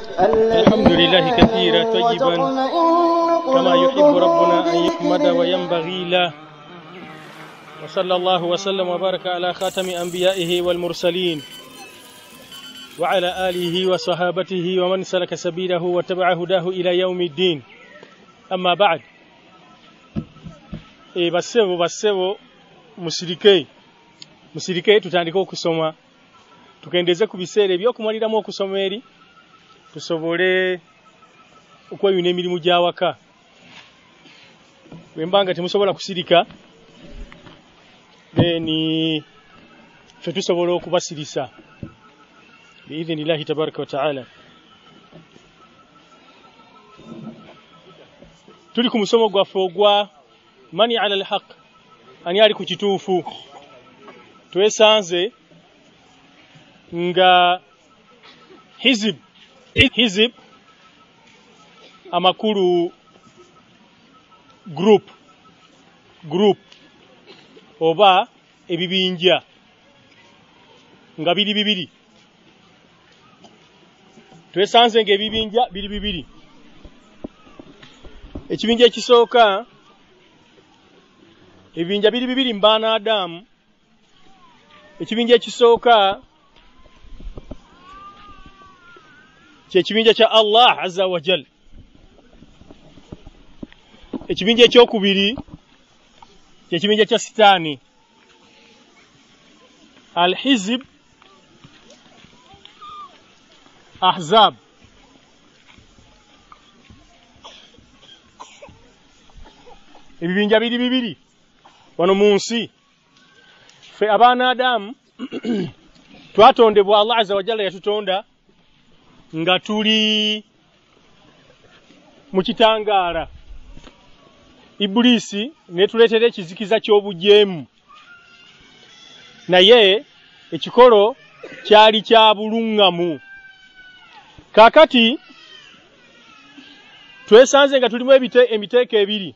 الحمد لله كثيرا طيبا كما يحب ربنا أن يحمد وينبغي له وصلى الله وسلم وبارك على خاتم أنبيائه والمرسلين وعلى آله وصحابته ومن سلك سبيله واتبع هداه إلى يوم الدين. أما بعد basebo musirike tutandika okusoma tukendeze ku biseera ebyokumaliramu okusoma eri tusobole okweyuna emirimu gy'awaka. Wembanga temusobola kusirika then fe tusobola okubasirisa biidhnillahi tabaraka wa taala. Tuli ku musomo gwaffe ogwa mani ala alhaq, ani ali ku kituufu. Twesanze nga hizib amakulu group oba ebibinja nga biri bibiri. Twesanze nga ebibinja biri bibiri. Ekibinja ekisooka ebibinja biri bibiri mbaana Adamu. Ekibinja ekisooka kyekibinja kya Allah azza wa jal. Ekibinja ekyokubiri kyekibinja kya Sitaani. Al-Hizb Ahzab. Ebibinja biri bibiri wano mu nsi. Fe abaana Adamu twatondebwa, Allah azza wa jalla yatutonda nga tuli mu kitangaala. Ibulisi netuleetera ekizikiza ky'obujeemu, naye ekikolo kyali kya buluŋŋamu. Kaakati twesanze nga tulimu emiteeko ebiri,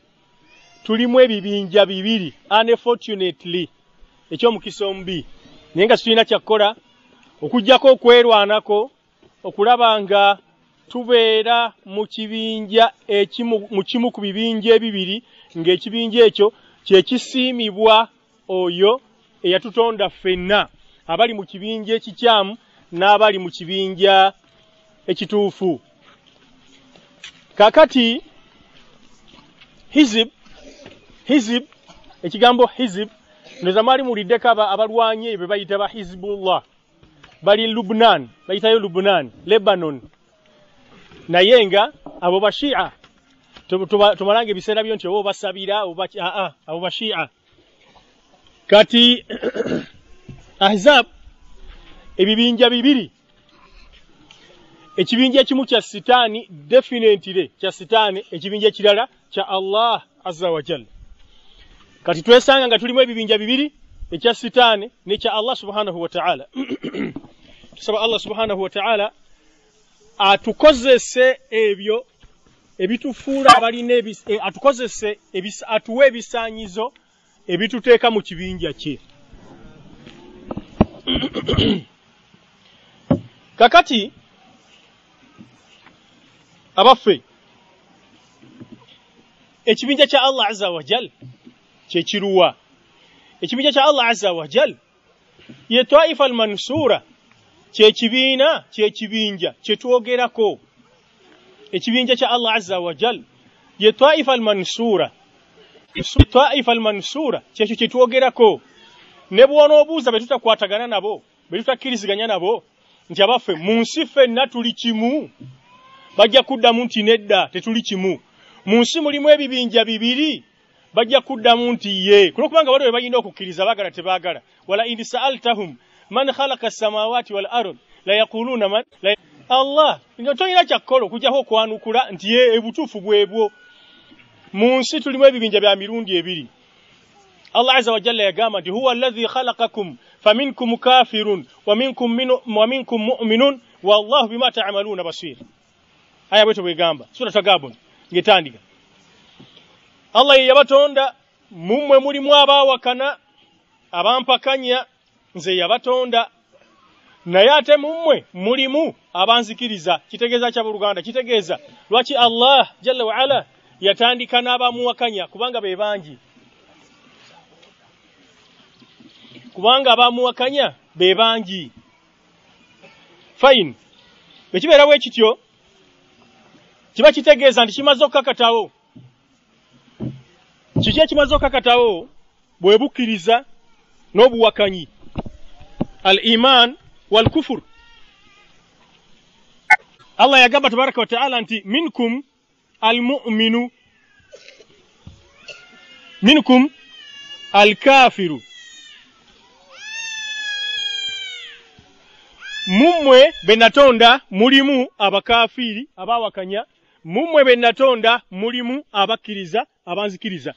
tulimu ebibinja bibiri, unfortunately ekyomukisa omubi, naye nga tulina kyakkola okujjako okwerwanako okulaba nga tubeera mu kibinja mu kimu ku bibinja ebibiri, ng'ekibinja ekyo kyekisiimibwa oyo eyatutonda ffenna, abali mu kibinja ekikyamu n'abali mu kibinja ekituufu. Kaakati hizib, ekigambo hizib ndoza mali muliddeko abalwanye be bayita ba Hizbullah, bali Lubnan, bayitayo Lubnan, Lebanon. Naye nga abo bashia tumalanga ebiseera byo nti obo basabira abo bashia. Kati Ahzab ebibinja bibiri, ekibinja ekimu kya Sitaani, definitely kya Sitaani, ekibinja ekirala kya Allah azza wa jalla. Kati twesanga nga tulimu ebibinja bibiri, ekya Sitaani n'ekya Allah subhanahu wa ta'ala. Tusaba Allah subhanahu wa ta'ala atukozese ebyo ebitufuula abalina atukozese atuwe ebisaanyizo ebituteeka mu kibinja kye. Kakati abaffe ekibinja kya Allah azza wa jal kyekiruwa? Ekibinja kya Allah azza wa jal ye Taifa al-Mansura, kyekibinja kyetwogerako. Ekibinja kya Allah azza wa jal ye Taifa al-Mansura. Taifa al-Mansura kyekyo kyetwogerako. Ne bw'onoobuuza be tutakwatagana nabo, be tutakkiriziganya nabo nti abaffe mu nsi ffenna tuli kimu, bajja kuddamu nti nedda tetuli kimu. Mu nsi mulimu ebibinja bibiri, bajja kuddamu nti ye. Kulokubanga waliwo be balina okukkiriza baagala tebaagala. Wala in sa'altahum man khalaqa as-samawati wal ard la yaquluna man Allah. Nga toyina kyakkolo okujjako okwanukula nti ye ebutuufu bwebwo. Mu nsi tulimu ebibinja bya mirundi ebiri. Allah azza wa jalla yagamba nti huwa alladhi khalaqakum faminkum kafirun wa minkum mu'minun wallahu bima ta'maluna basir. Aya bweto bwegamba sura Tagabun ngetandika. Allah ye yabatonda, mumwe mulimu abaawakana abampakanya, nze yabatonda. naye ate mummwe mulimu abanzikiriza. Kitegeeza kya Buluganda, kitegeeza lwaki Allah jalla wa ala yatandika n'abamuwakanya kubanga be bangi. Kubanga abamuwakanya be bangi. Fine. Bekibeera bwe kityo kiba kitegeeza nti kimaze okukakatawo. Kiki ekimaze okukakatawo bwe bukkiriza n'obuwakanyi. Al-iman wal kufur. Allah yagamba tabaraka wa ta'ala nti minkum al-mu'minu minkum al-kafiru. Mumwe benatonda mulimu abakafiri abawakanya, mumwe benatonda mulimu abakiriza abanzikiriza.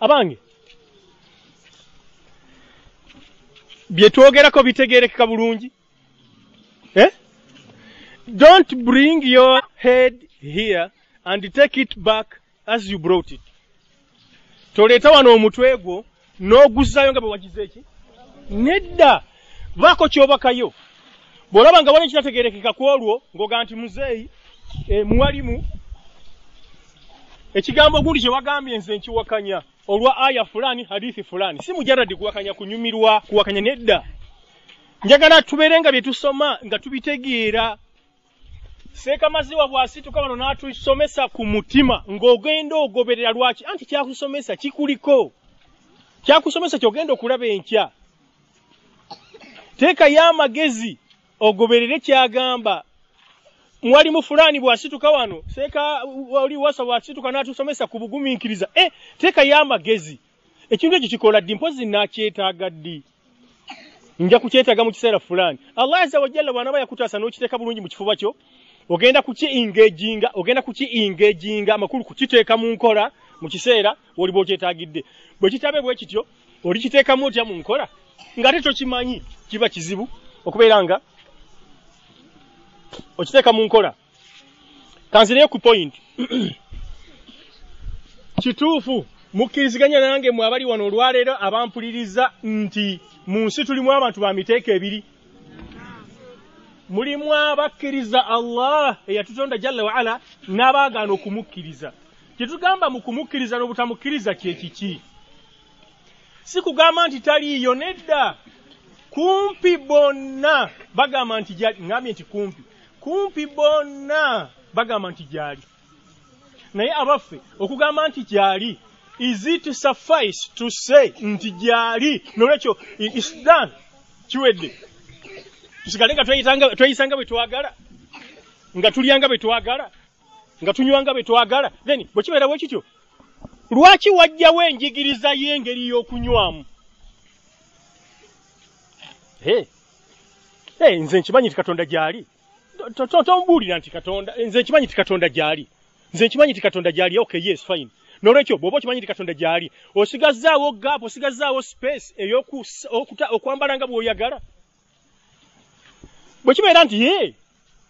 Abange byetwogerako bitegerekeka bulungi. Don't bring your head here and take it back as you brought it. Toleta wano omutwe gwo n'oguzzayo nga bwe wagize eki. Nedda bako kyobakayo. Bwolaba nga wali kitategerekeka ku olwo ng'oga nti muzeeyi mwalimu ekigambo gundi kye wagambye nze nkiwakanya olwa aya fulani hadithi fulani. Si mujarradi kuwakanya kunyumirwa kuwakanya nedda. Njagala tubeere nga bye tusoma nga tubitegeera. Seeka maziwa bw'asituka wano n'atusomesa ku mutima ng'ogenda ogoberera lwaki anti kyakusomesa kikuliko. Kyakusomesa ky'ogenda okulaba enkya. Teeka y'amagezi ogoberere kyagamba. Mwalimu fulani bw'asituka wano seeka oli wasa bw'asituka n'atusomesa ku bugumiikiriza. Teeka y'amagezi. Ekintu ekyo kikola ddi mpozi n'akyetaaga ddi. Nja kukyetaaga mu kiseera fulani. Allah azza wa jalla bw'anaaba yakutaasa n'okiteeka bulungi mu kifuba kyo, ogenda kuki-engaging amakulu kukiteeka mu nkola mu kiseera oli bw'okyetaagidde. Bwe kitabe bwe kityo oli kiteekamu otya mu nkola ng'ate tokimanyi, kiba kizibu okubeera nga okiteeka mu nkola. Kanzireyo ku point. Kituufu mukkiriziganya nange mwe abali wano olwaleero abampuliriza nti mu nsi tulimu abantu ba miteeko ebiri. Mulimu abakkiriza Allah eyatutonda jalla wa ala n'abaagaana okumukkiriza. Kyetugamba mu kumukkiriza n'obutamukkiriza kye kiki? Si kugamba nti taliiyo, nedda. Kumpi bonna bagamba nti gyali. Ngambye nti kumpi bonna bagamba nti gyali. Naye abaffe okugamba nti gyali, is it suffice to say nti gyali? Nolwekyo it's done. Kiwedde. Tusigale nga tweyisanga bwe twagala, nga tulyanga bwe twagala, nga tunywanga bwe twagala. Then bwe kibeera bwe kityo, lwaki wajjawo enjigiriza y'engeri y'okunywamu? Nze nkimanyi nti Katonda gyali. Tombuulira nti Katonda, nze nkimanyi nti Katonda gyali. Nze nkimanyi nti Katonda gyali. Okay, yes, fine. Nolwekyo bw'oba okimanyi nti Katonda gyali, osigazzaawo gap, osigazzaawo space okwambala nga bw'oyagala. Bwe kibeera nti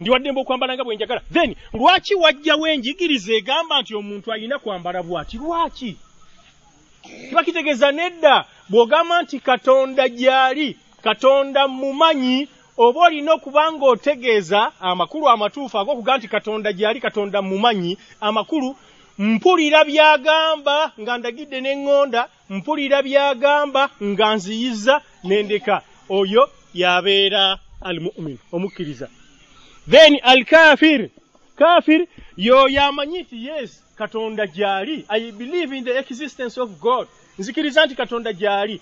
ndi waddembe okwambala nga bwe njagala, then lwaki wajjawo enjigiriza egamba nti omuntu alina kwambala bw'ati? Lwaki? Kiba kitegeeza nedda. Bw'ogamba nti Katonda gyali, Katonda mumanyi, oba olina okuba ng'otegeeza amakulu amatuufu ag'okuga nti Katonda gyali, Katonda mumanyi, amakulu mpulira byagamba nga ndagidde n'eŋŋonda, mpulira byagamba nga nziyiza n'endeka. Oyo yabeera al-mu'min, omukkiriza. Then al-kafir, kafir yoyo amanyi nti yes Katonda gyali, I believe in the existence of God, nzikiriza nti Katonda gyali,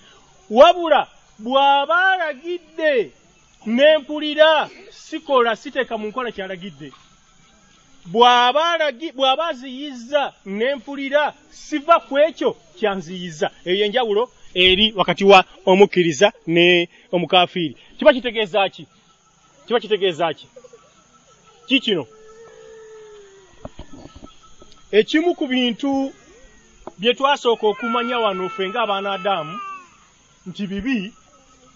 wabula bw'aba alagidde n'empulira sikola siteeka mu nkola kyalagidde. Bw'aba aziyizza n'empulira siva ku ekyo kyanziyiza. Eyo enjawulo eri wakati wa omukkiriza ne omukafiri. Kiba kitegeeza ki? Kiba kitegeeza ki? Kikino ekimu ku bintu bye twasooka okumanya wano ffe ng'abaana Adamu nti bibi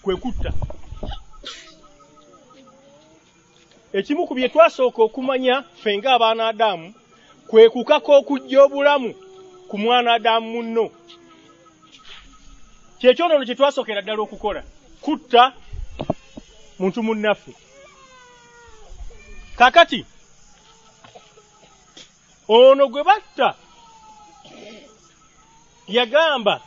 kwe kutta. Ekimu ku bye twasooka okumanya ffe ng'abaana Adamu kwe kukaka okujja obulamu ku mwana Adamu munno. Kyekyonono kye twasookera ddala okukola, kutta muntu munnaffe. Kakati ono gwe batta yagamba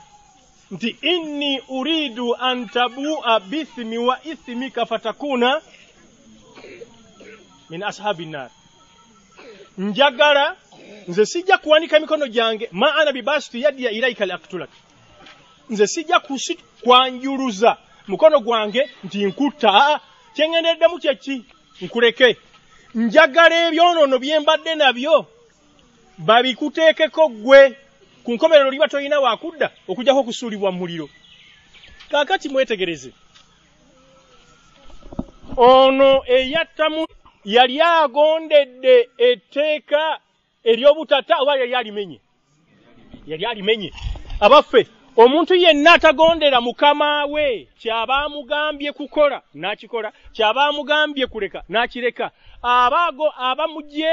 nti inni uridu an tabua bithmi wa ithmika fatakuna min ashabin nar. Njagala nze sijja kuwanika mikono gyange ma ana bibasti yadi ilaika laqtulak. Nze sijja kwanjuluza mukono gwange nti nkutta kyengendedde mu kyeki nkuleke. Njagala ebyonono byembadde nabyo babikuteekeko gwe ku nkomerero liba toyina wakudda okujjako okusuulibwa mu muliro. Kaakati mwetegereze. Ono eyattamu yali agondedde etteeka ery'obutata oba yali alimenye? Yali alimenye. Abaffe omuntu yenna atagondera mukama we kyabamugambye kukola n'akikola, kyabamugambye kuleka n'akireka, abago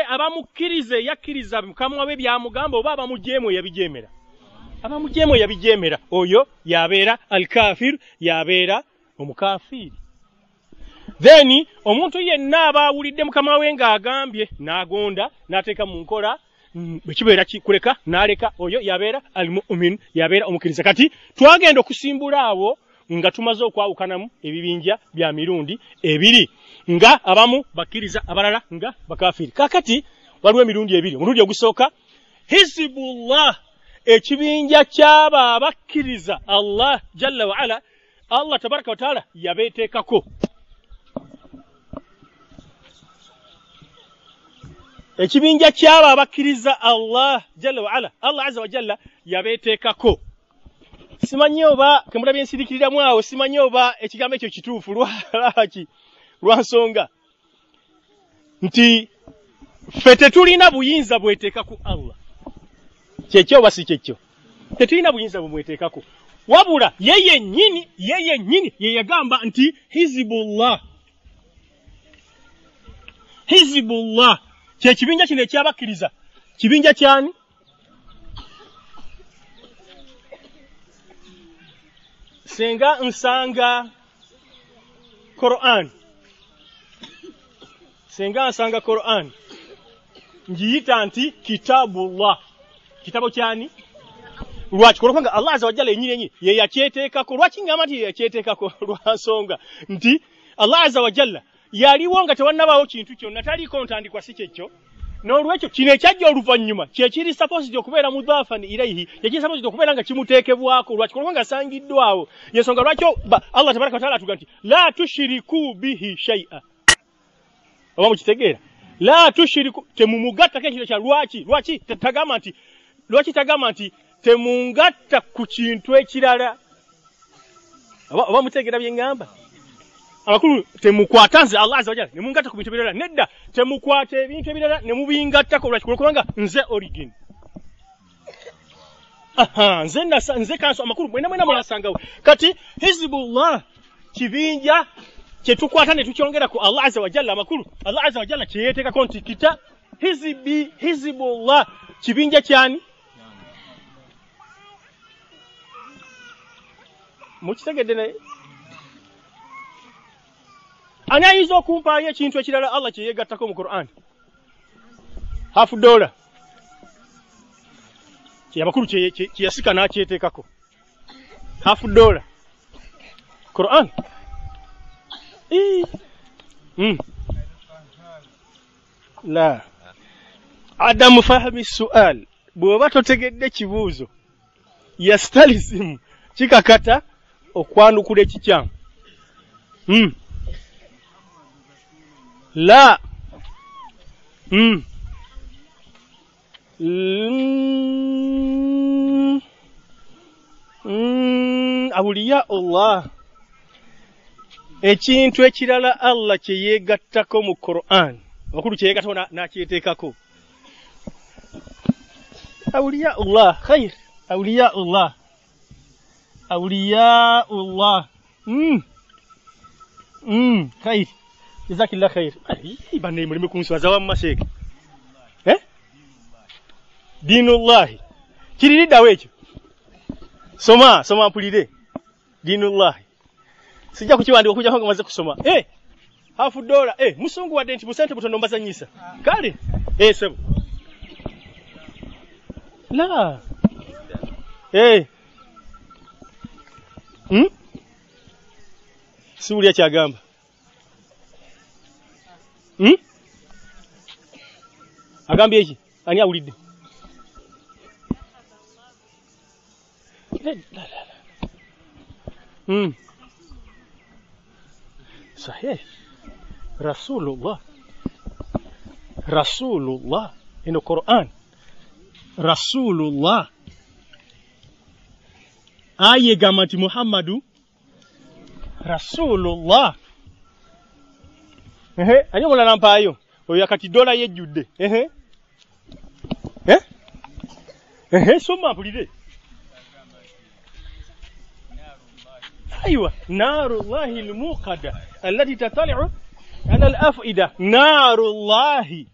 abamukkirize yakkiriza mukama we byamugamba oba abamujjeemu yabijeemera. Abamujjeemu yabijeemera, oyo yabeera al-kafir, yabeera omukafiri. Then omuntu yenna abawulidde mukama we ng'agambye n'agonda n'ateeka mu nkola bekibeera kikuleka n'aleka, oyo yabeera al-mu'min, yabeera omukkiriza. Kati twagenda okusimbula awo nga tumaze okwawukanamu ebibinja bya mirundi ebiri, nga abamu bakkiriza abalala nga bakafiri. Kakati waliwo emirundi ebiri. Omulundi ogusooka Hizbullah, ekibinja ky'aba abakkiriza Allah jalla wa ala, Allah tabaraka wa taala yabeeteekako. Ekibinja ky'aba abakkiriza Allah jalla wa ala, Allah azza wa jalla yabeeteekako. Simanyi oba kemulabye ensirikiriramu awo, simanyi oba ekigambo ekyo kituufu lwaki lwansonga nti ffe tetulina buyinza bweteeka ku Allah. Kyekyo oba si kyekyo? Tetulina buyinza bumweteekako, wabula yeye nnyini ye yagamba nti Hizbullah. Hizbullah kyekibinja kino ekyabakkiriza. Kibinja kyani? Senga nsanga Quran, senga nsanga Quran njiyita nti kitabullah. Kitabo kyani? Lwaki? Kubanga Allah azza wa jalla yennyini ye yakyeteekako. Lwaki ngamba nti ye yakyeteekako? Lwansonga nti Allah azza wa jalla yaliwo nga tewannabaawo kintu kyonna, taliko ntandikwa si kyekyo. N'olwekyo kino ekyajja oluvannyuma kyekiri supposed okubeera mudhaafan ilayhi, kyekiri supposed okubeera nga kimuteekebwako. Lwaki? Kubanga asangiddwawo. Yensonga lwaki Allah tabaraka wa taala atuga nti la tushiriku bihi shay'a. Oba mukitegeera? La tushiriku, temumugattako ekintu kya lwaki? Lwaki tagama nti temungatta ku kintu ekirala? Oba mutegeera bye ngamba? Abakulu temukwata nze Allah azza wa jalla ne mungatta ku bintu birala. Nedda, temukwata ebintu ebirala ne mubingattako. Lwaki? Kubanga nze origin. Nze kanso amakulu mwena mwasangawo. Kati Hizbullah kibinja kyetukwata ne tukyongera ku Allah azza wa jalla. Amakulu Allah azza wa jalla kyeyeteekako nti kita Hizbullah kibinja kyani? Mukitegedde naye? Ani ayinza okumpaayo ekintu ekirala Allah kye yeegattako mu Quran? $50 kyabakulu kyeyasika n'akyeteekako. $50 Quran. La adamu fahmi sual, bw'oba totegedde kibuuzo yastalisimu kikakata okwanukula ekikyamu. La awliya Allah, ekintu ekirala Allah kye yeegattako mu Quran, bakulu kye yeegattako n'akyeteekako. Awliya Allah khair, awliya Allah, awliya Allah khair. Jazakillah khair. Bane mulime kunswaza wa masheke. Dinullah. Kiririda wecho. Soma mpulire. Dinullah. Sijja kukiwandika okujja ngo maze kusoma. half dollar musungu wadde nti busente butono mbazanyisa kale sebo la siwulya kyagamba agambye eki ani awulidde sahih Rasulullah in the Quran Rasulullah aye gamati Muhammadu Rasulullah ani mulala mpaayo oyo yakati dola yejjudde soma mpulire أيوة نار الله الموقدة التي تطلع على الأفئدة نار الله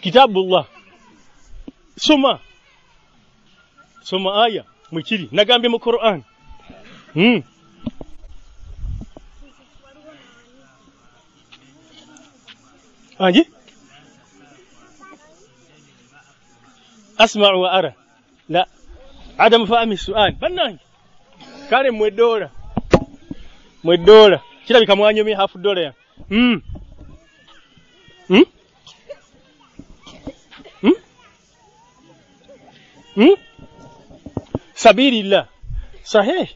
كتاب الله ثم آية مكيري نقام بم القرآن أجي أسمع وأرى لا عدم فهم السؤال بنان كان mweddola kirabika mwanyomye half dollar ya sabilillah sahih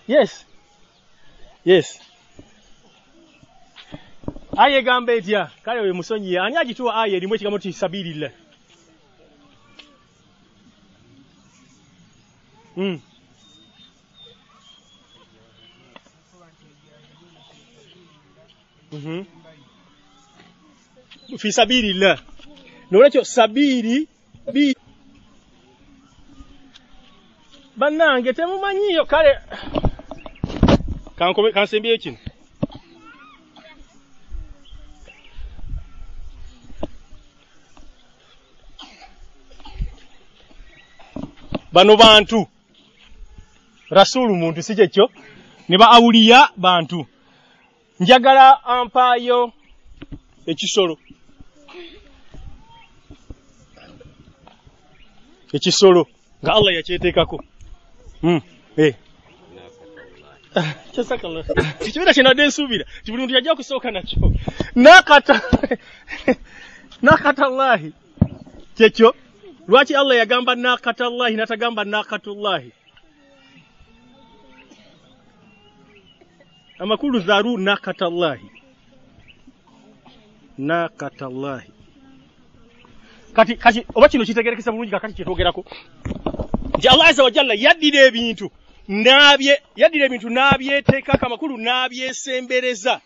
yes aye gambe etya kale we musonyi ani agituwa aye limwe kigambo ti sabilillah fi sabilillah nolekyo sabiri bi banange temumanyiyo kale kansembye kino bano bantu rasulu muntu sikekyo ne ba awuliya bantu njagala ampayo ekisolo nga Allah yakyeteekako kibira kinadde nsuubira buli muntu yajja kusooka nakyo nakatallahi kyekyo lwaki Allah yagamba nakatallahi natagamba nakatullahi amakulu dharu nakatallahi kati oba kino kitegerekesa bulungi kakati kyetwogerako nti Allah azza wa jalla yaddira ebintu n'abyeteekako amakulu n'abyesembereza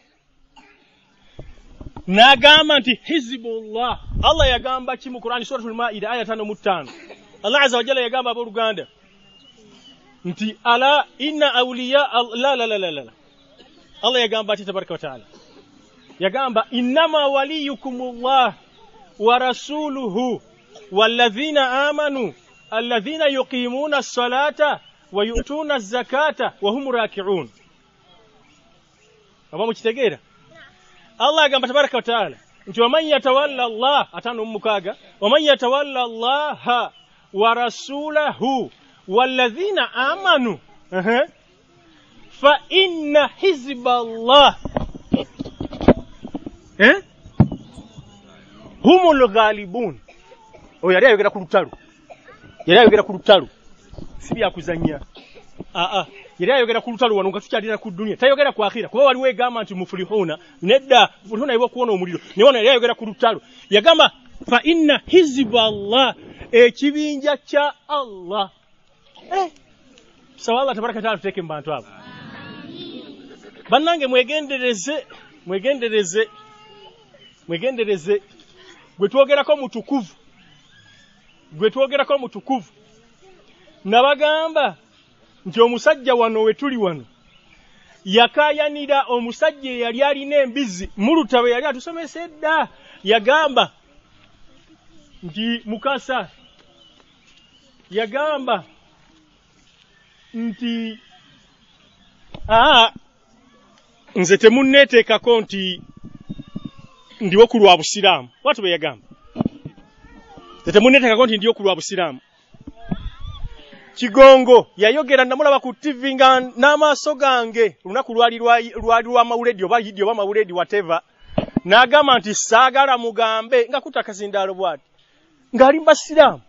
n'agamba nti hizbullah Allah yagamba ki mu Qur'ani suratul Maida aya 5:5 Allah azza wa jalla yagamba abooluganda nti ala inna awliya la Allah yagamba ati tabaraka wa taala yagamba innama waliyukumullah wa rasuluhu walladhina amanu alladhina yuqimuna as-salata wa yu'tuna az-zakata wa hum raki'un abamu kitegeera Allah yagamba tabaraka wa taala nti waman yatawalla Allah atano mukaga waman yatawalla Allah wa rasulahu walladhina amanu fa inna hizballah humul ghalibun yali ayogera ku lutalo sibi akuzanya yali ayogera ku lutalo wano nga tukyalira ku dunia tayogera ku akhira kuba waliwo egamba nti mufulihuna nedda mufulihuna ibo kuona omuliro ne wano yali ayogera ku lutalo yagamba fa inna hizballah ekibinja kya Allah sawa Allah tabaraka taala tuteke mu bantu abo bannange mwegendereze gwe twogerako mutukuvu nabagamba nti omusajja wano we tuli wano yakayanira omusajja yali alina embizi mu lutabo yali atusomesa edda yagamba nti mukasa yagamba nti nze temunneeteekako nti ndiwo ku lwa busiraamu. Watu be yagamba nze temunneeteekako nti ndiwo ku lwa busiraamu. Kigongo yayogera namulaba ku TV nga n'amaaso gange lunaku lwali lwa mawuledi oba yidi oba mawuledi whatever, n'agamba nti saagala mugambe nga kutakazindaalo bwati ng'ali basiraamu,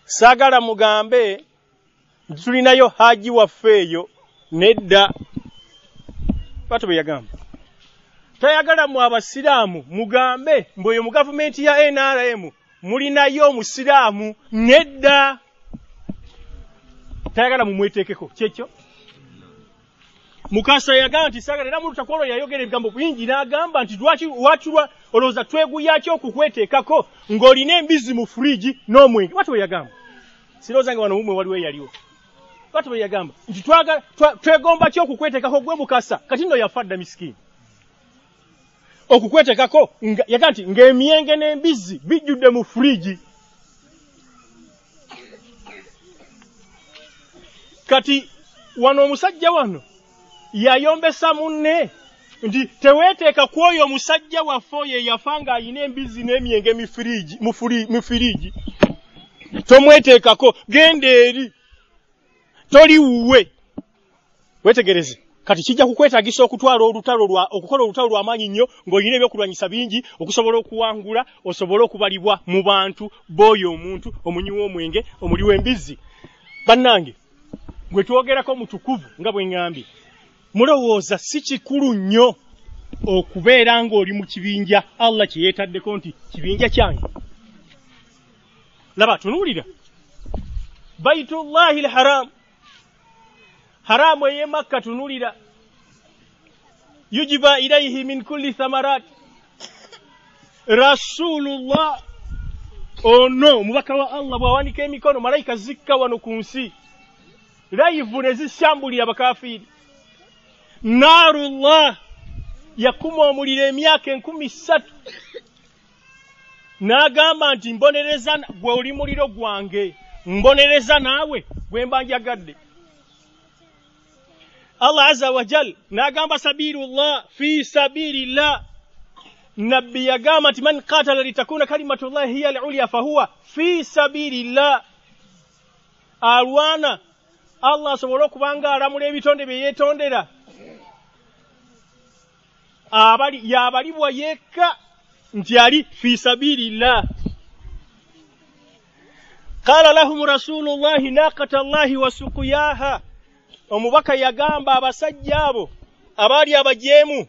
saagala mugambe tulinayo haji waffe eyo. Nedda. Watu be yagamba tayagala mu abasiraamu mugambe mboyo mu gavumenti ya NRM mulinayo omusiraamu. Nedda. Tayagala mumwetekeko kyekyo. Mukasa yagamba nti sagala era muntu takwolo yayogera ebigambo bingi n'agamba nti lwaki olowooza tweguyaki okukweteekako ng'olina embizi mu fridge n'omwenge. Watu we yagamba sirowooza nga wano mumwe waliwo eyaliwo. Watu we yagamba nti twegomba ki okukweteekako gwe Mukasa kati nno yafa dda misikini. Okukweteekako yagamba nti ng'emyenge n'embizi bijjudde mu fridge. Kati wano omusajja wano yayombesa munne nti teweeteeka ku oyo omusajja waffe oyo yafa ng'ayina embizi n'emyenge mu firiji. Tomweteekako, genda eri toli wuwe. Wetegereze kati kijja kukwetaagisa okukola olutalo lw'amaanyi nnyo ng'olina ebyokulwanyisa bingi okusobola okuwangula, osobole okubalibwa mu bantu b'oyo omuntu omunywi w'omwenge omuli w'embizi. Bannange gwe twogerako mutukuvu nga bwe ngambye, mulowooza si kikulu nnyo okubeera ng'oli mu kibinja Allah kye yeetaddeko nti kibinja kyange? Laba tunuulira Baitullahi al-Haram, haramu ey'e Makka. Tunuulira yujiba ilayhi min kulli thamarat. Rasulullah ono mubaka wa Allah bw'awanika emikono malayika zikka wano ku nsi live ne zisambulira bakafiri. Narullah yakuma omuliro emyaka 13 n'agamba nti mbonereza gwe oli muliro gwange, mbonereza naawe gwe mba njagadde. Allah azza wa jal n'agamba sabilullah fi sabilillah. Nabbi yagamba nti man qatala litakuna kalimatullahi hiya al-ulya fahuwa fi sabilillah. Alwana Allah asobola okubanga alamula ebitonde bye yeetondera yabalibwa yekka nti ali fi sabilillah. Qala lahum rasulullahi naqata Allahi wa suqiyaha. Omubaka yagamba abasajja abo abaali abajeemu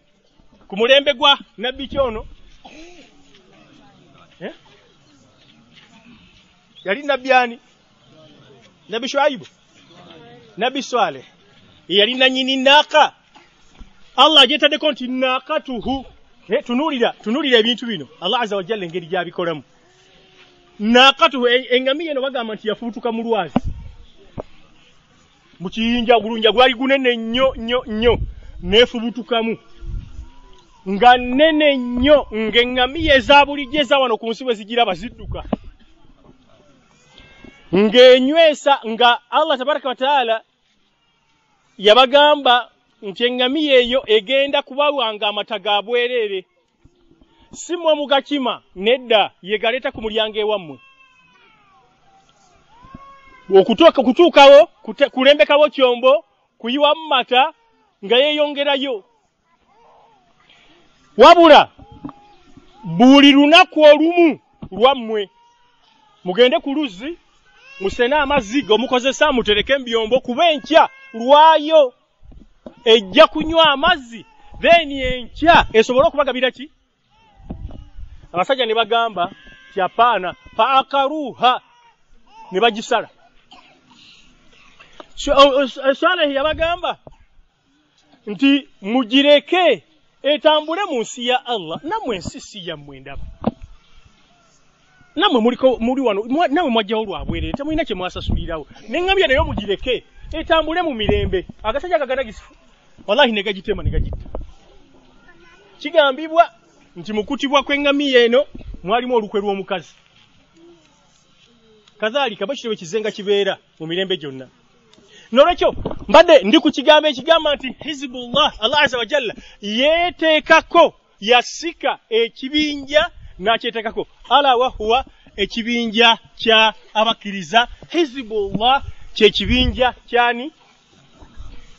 ku mulembe gwa nabbi kyono, yali nabbi ani? Nabbi Shuaibu, Nabbi Swaleh yali nanyini naaka. Allah ajeetaddeko nti naakatuhu. Tunuulira ebintu bino Allah azza wa jalla engeri gy'abikolamu. Naakatuhu engamiya eno bagamba nti yafuutuka mu lwazi mu kiyinja, gulunja gwali gunene nnyo neefubutukamu nga nnene nnyo ng'engamiya ezabulijjo eza wano ku nsi bwe zigiraba zidduka ng'enywesa nga Allah tabaraka wa taala yabagamba nti engamiya eyo egenda kubawanga amata ga bwereere, si mmwe mugakima, nedda yegaleeta ku mulyango ewammwe. Okutuukawo kulembekawo kyombo kuyiwamu mata nga yeeyongerayo. Wabula buli lunaku olumu lwammwe mugende ku luzzi musene amazzi gomukozesa mutereke mbyombo kuba enkya lwayo ejja kunywa amazzi then enkya esobola okubagabira ki? Abasajja ne bagamba kyapana faakaruha ne bagisala. Swaleh yabagamba nti mugireke etambule mu nsi ya Allah. Nammwe ensi si yammwe ndaba. Nammwe muli wano, nammwe mwajjawo lwabwerere, temulina kye mwasasulirawo. Neŋŋambya nayo mugireke etambule mu mirembe. Agasajja kagadagisifu wallahi ne gagitema ne gagitta. Kigambibwa nti mukutibwa kw'engamiya eno mwalimu olukwe lw'omukazi. Kazaalika bakirwe kizenga kibeera mu mirembe gyonna. Nolwekyo mbadde ndi ku kigambo ekigamba nti Hizbullah Allah azza wa jalla yeeteekako yasika ekibinja n'akyeteekako ala wa huwa ekibinja kya abakkiriza. Hizbullah kye kibinja kyani?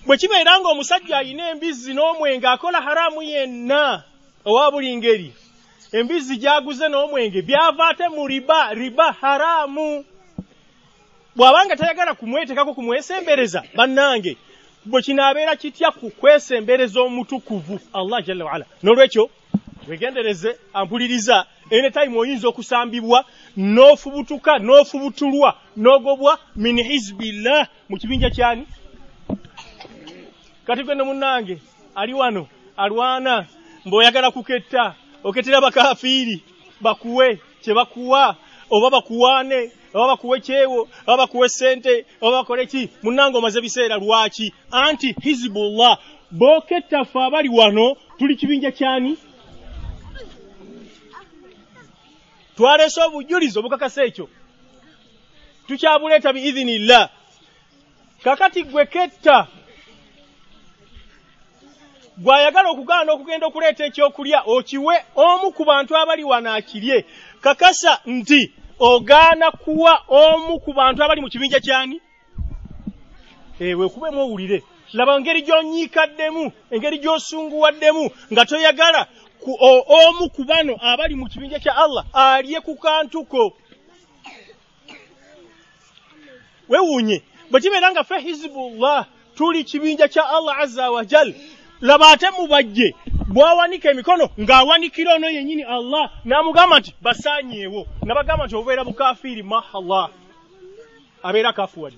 Bwe kibeera ng'omusajja alina embizzi n'omwenge akola haramu yenna owa buli ngeri, embizzi gy'aguze n'omwenge byava ate mu riba haramu. Bw'abanga tayagala kumwetekako kumwesembereza bannange, bwe kinaabeera kitya ku kwesembereza omutukuvu Allah jalla wa'ala. N'olwekyo wegendereze, ampuliriza, anytime oyinza okusambibwa n'ofubutuka n'ofubutulwa n'ogobwa min hizbillah mu kibinja kyani? Kati gwe ne munnange ali wano alwana mb'oyagala kuketta, oketera bakafiiri bakuwe kye bakuwa, oba bakuwaane, oba bakuwe kyewo, oba bakuwe sente, oba bakole ki, munnange omaze biseera lwaki? Anti Hizbullah boketta ffe abali wano tuli kibinja kyani? Twaleese obujulizi obukakasa ekyo, tukyabuleeta biidhinillah. Kakati gwe ketta gwayagala okugaana okugenda okuleeta ekyokulya okiwe omu ku bantu abali wano akirye, kakasa nti ogaana kuwa omu ku bantu abali mu kibinja kyani? Weekubemu owulire, laba engeri gy'onyiikaddemu, engeri gy'osunguwaddemu nga toyagala omu ku bano abali mu kibinja kya Allah alye ku kantuko. Weewuunye bwe kibeera nga ffe Hizbullah tuli kibinja kya Allah azza wa jal, laba ate mubajje bwawanika emikono ng'awanikira ono yennyini Allah n'amugamba nti basaanyeewo, nabagamba nti obeera bukafiiri mahallah, abeera kafuwadde.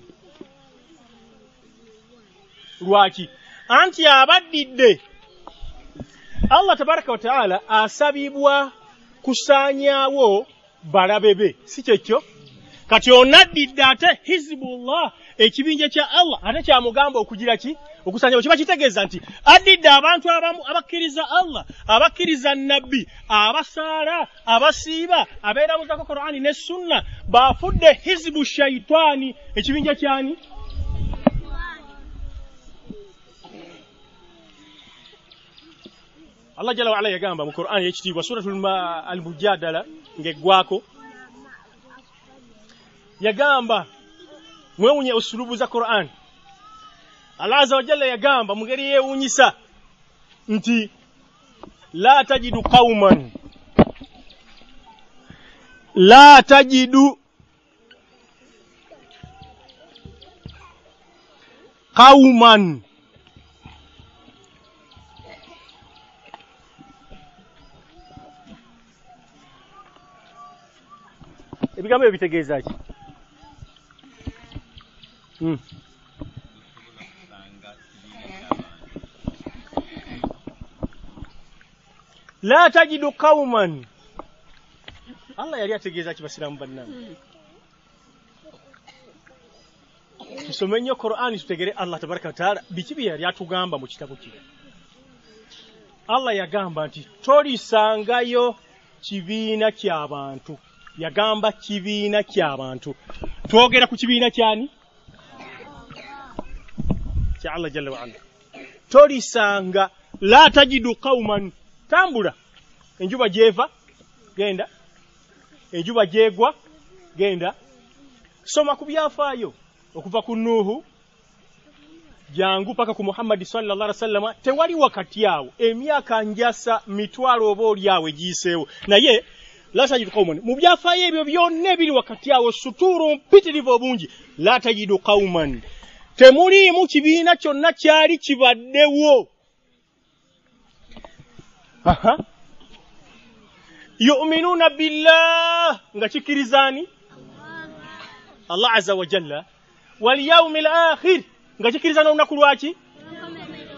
Lwaki? Anti abaddidde Allah tabaraka wa ta'ala asabibwa kusaanyaawo balabebe, si kyekyo? Kati onaddidde ate Hizbullah ekibinja kya Allah ate kyamugamba okugira ki? Okusaanyaawo. Kiba kitegeeza nti addidde abantu abamu abakkiriza Allah, abakkiriza nabbi, abasaala, abasiiba, abeeramuzako Qur'ani ne Sunna, baafudde hizbu shaitaani, ekibinja kyani? Allah jalla wa ala yagamba mu Qur'ani ekitiibwa suratul al-Mujadala ng'eggwako, yagamba mwewunye usulubu za Qur'ani. Allah azza wa jalla yagamba mu ngeri yeewunyisa nti la tajidu qauman ebigambo ebyo bitegeeza ki? La tajidu qauman, Allah yali ategeeza ki basiramu bannange? Tusome nnyo Qur'ani tutegere Allah tabaraka wa ta'ala biki bye yali atugamba mu kitabo kino. Allah yagamba nti tolisangayo kibiina ky'abantu. Yagamba kibiina ky'abantu. Twogera ku kibiina kyani? Kya Allah jalla wa ala. Tolisanga la tajidu qauman, tambula. Enjuba jeva, genda. Enjuba jegwa, genda. Soma ku byafaayo okuva ku Nuhu jangu paka ku Muhammad sallallahu alaihi wasallam, tewali wakati awo emyaka njasa mitwalo oba olyawe giseewo. Naye la tajidu qauman, mu byafaayo ebyo byonna biri wakati awo suturu mpitirivu obungi. La tajidu qauman, temuliimu kibiina kyonna kyali kibaddewo. Yu'minuna billah, nga kikirizani Allah azza wa jalla, wal yawmil akhir, nga kikirizana olunaku lwaki?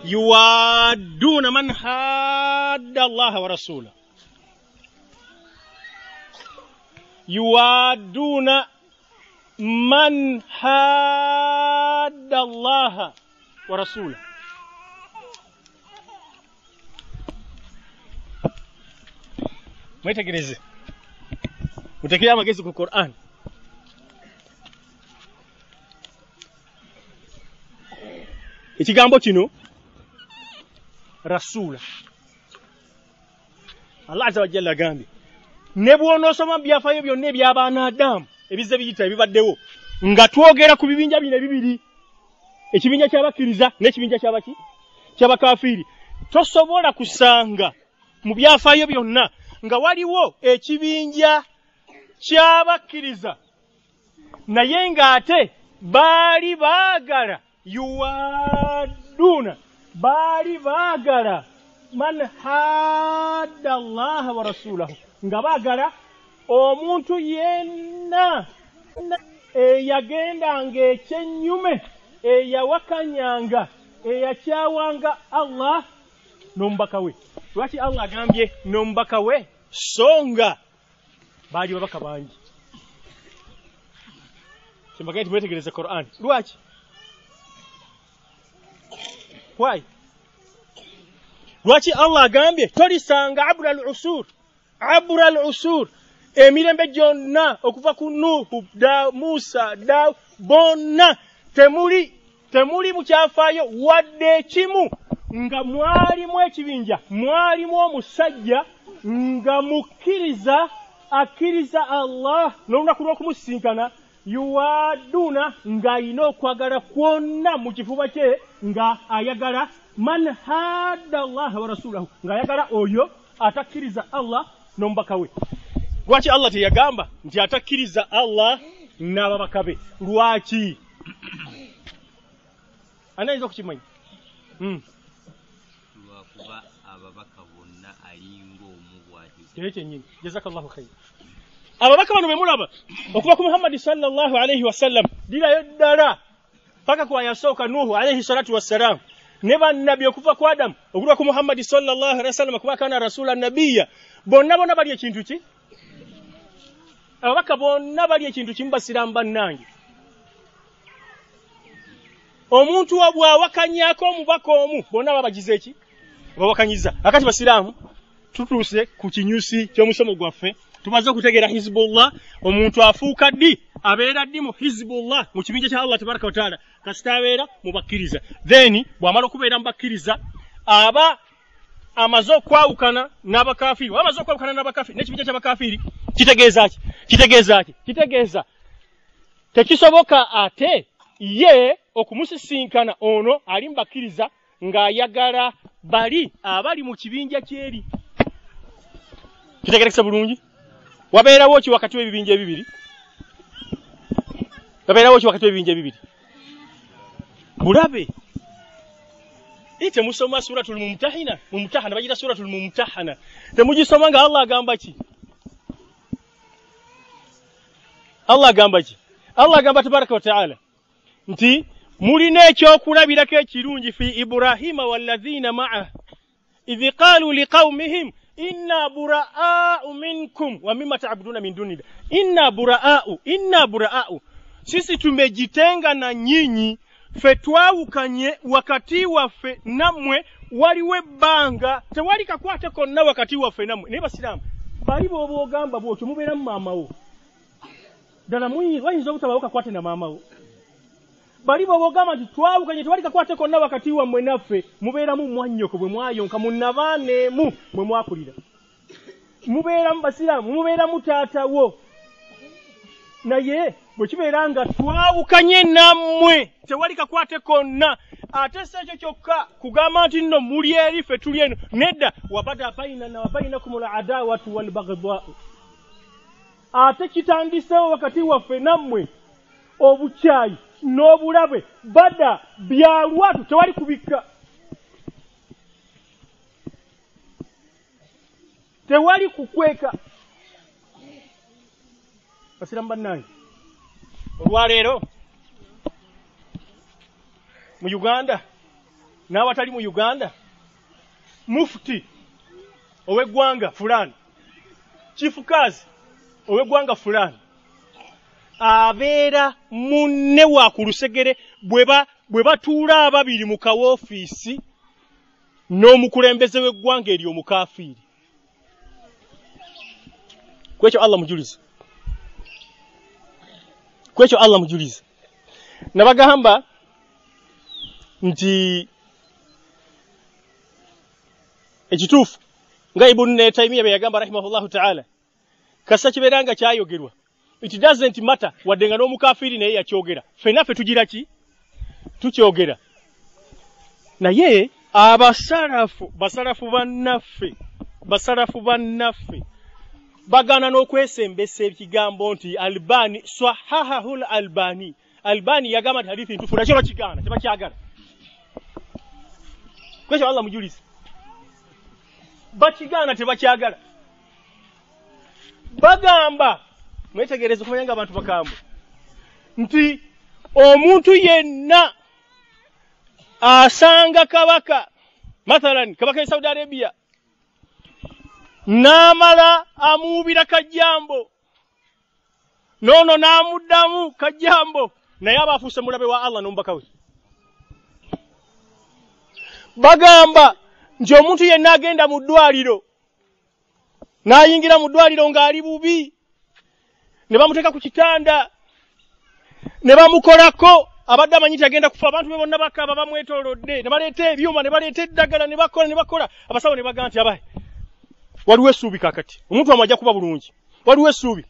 Yuwadduna man hadda Allah wa rasulahu, yuwadduna man hadda Allah wa rasulahu. Mwetegereze, mutekere amagezi ku Qur'an. ekigambo kino rasula Allah azza wa jalla agambye ne bw'onoosoma byafaayo byonna eby'abaana Adamu ebizze biyita ebibaddewo nga twogera ku bibinja bino ebibiri ekibinja ky'abakkiriza n'ekibinja ky'abakafiiri tosobola kusanga mu byafaayo byonna nga waliwo ekibinja ky'abakkiriza naye ng'ate baali baagala yuwaadduuna baali baagala man hadda Allah wa rasulahu nga baagala omuntu yenna eyagendanga ekyennyume eyawakanyanga eyakyawanga Allah n'omubaka we. Lwaki Allah agambye n'omubaka we? Songa baali babaka bangi. Kyembagaye tibwetegereze Quran. Lwaki? Why? Lwaki Allah agambye tolisanga abra al-usur emirembe gyonna okuva ku Nuhu, Musa, bonna temuli mukyafaayo wadde ekimu nga mwalimu ekibinja, mwalimu omusajja nga mukkiriza akkiriza Allah n'olunaku lw'okumusinkana yuwaaduna nga alina okwagala kwonna mu kifuba kye nga ayagala man hadda Allah wa rasulahu nga ayagala oyo atakkiriza Allah n'omubaka we. Lwaki Allah teyagamba nti atakkiriza Allah n'ababaka be? Lwaki? Anayinza okukimanya? Lwakuba ababaka bonna alinga omu bw'ati. Kyenyini. Jazakallahu khayr. Ababaka bano bemulaba okuva ku Muhammad sallallahu alayhi wa sallam dirayo ddala paka ku ayasooka Nuhu alayhi salatu wassalam ne bannabi okuva ku Adamu okuva ku Muhammad sallallahu alayhi wa sallam kuba kana rasula nabiyya bonna bali ekintu ki? Ababaka bonna bali ekintu kimu basiramu bannange. Omuntu bw'awakanyako omubaka omu bonna babagize eki? Bawakanyiza. Akati basiramu tutuuse ku kinyusi ky'omusomo gwaffe tumaze okutegeera Hizbullah. Omuntu afuuka ddi abeera ddi mu Hizbullah mu kibinja kya Allah tabaraka wa taala kasita abeera mu bakkiriza. Then bw'amala okubeera mu bakkiriza aba amaze okwawukana n'abakafiiri. Amaze okwawukana n'abakafiiri n'ekibinja ky'abakafiiri kitegeeza tekisoboka ate ye okumusisinkana ono ali mu bakkiriza ng'ayagala bali abali mu kibinja kyeri. Kitegerekese bulungi? Wabeerawo ki wakati w'ebibinja ebibiri? Bulabe. Temusoma suratul mumtahana. Bagira suratul mumtahana. Temugisoma nga Allah agamba ki? Allah agamba tabaraka wa ta'ala nti mulina ekyokulabirako ekirungi fi Ibrahima walladhina ma'a idh qalu liqaumihim inna buraa'u minkum wa mimma ta'buduna min dunillah. Inna buraa'u sisi tumejitenga na nyinyi, fe twawukanye wakati waffe namwe waliwo ebbanga tewali kakwate konna wakati waffe namwe. Naye basiramu bali bw'ogamba bw'otyo mubeera mu maamawo ddala wayinza obutabawo kakwate na maamawo. Bali bw'ogamba nti twawukanye tewali kakwate konna wakati wammwe naffe mubeeramu mwannyoko bwe mwayonka munnabaaneemu bwe mwakulira. Mubeeramu basiraamu mubeeramu taatawo. Naye bwe kibeera nga twawukanye nammwe tewali kakwate konna ate si ekyo kyokka kugamba nti nno muli eri ffe tuli eno. Nedda wabada bainana wa bainakumul adawatu wal baghdha'u. Ate kitandisewo wakati waffe nammwe obukyayi n'obulabe bada bya lwatu tewali kubikka. Tewali kukweka. Basiramu bannange olwaleero mu Uganda n'awatali mu Uganda mufti ow'eggwanga fulani chifukazi ow'eggwanga fulani abeera munne wa ku lusegere bwe batuula ababiri mu kawoofiisi n'omukulembeze w'eggwanga eryo omukafiiri. Kwekyo Allah mujulize. Nabagamba nti ekituufu nga Ibn Taymiyyah bwe yagamba rahimahullahu ta'ala kasa kiberanga kyayogerwa it doesn't matter wadenga n'omukafiri naye yakyogera fenaffe tugira ki tukyogera naye basalafu bannaffe bagana n'okwesembesa ekigambo nti Albani swahahahul Albani yagamba nti hadithi ntufu nakyo bakigana tebakyagala kwekyo Allah mujulisi bakigana tebakyagala bagamba mwetegereze kumanya nga abantu bakambwe nti omuntu yenna asanga kabaka mathalan kabaka Saudi Arabia namala amuubira kajambo nono namuddamu kajambo naye abafuuse mulabe wa Allah n'omubaka we bagamba nti omuntu yenna agenda mu ddwaliro n'ayingira mu ddwaliro ng'ali bubi ne bamuteeka ku kitanda ne bamukolako abadde amanyiti agenda kufa abantu be bonna bakaba bamwetoolodde ne baleeta ebyuma ne baleeta eddagala ne bakola abasawo ne bagamba nti abaye waliwo essuubi kakati omuntu amajja kuba bulungi waliwo essuubi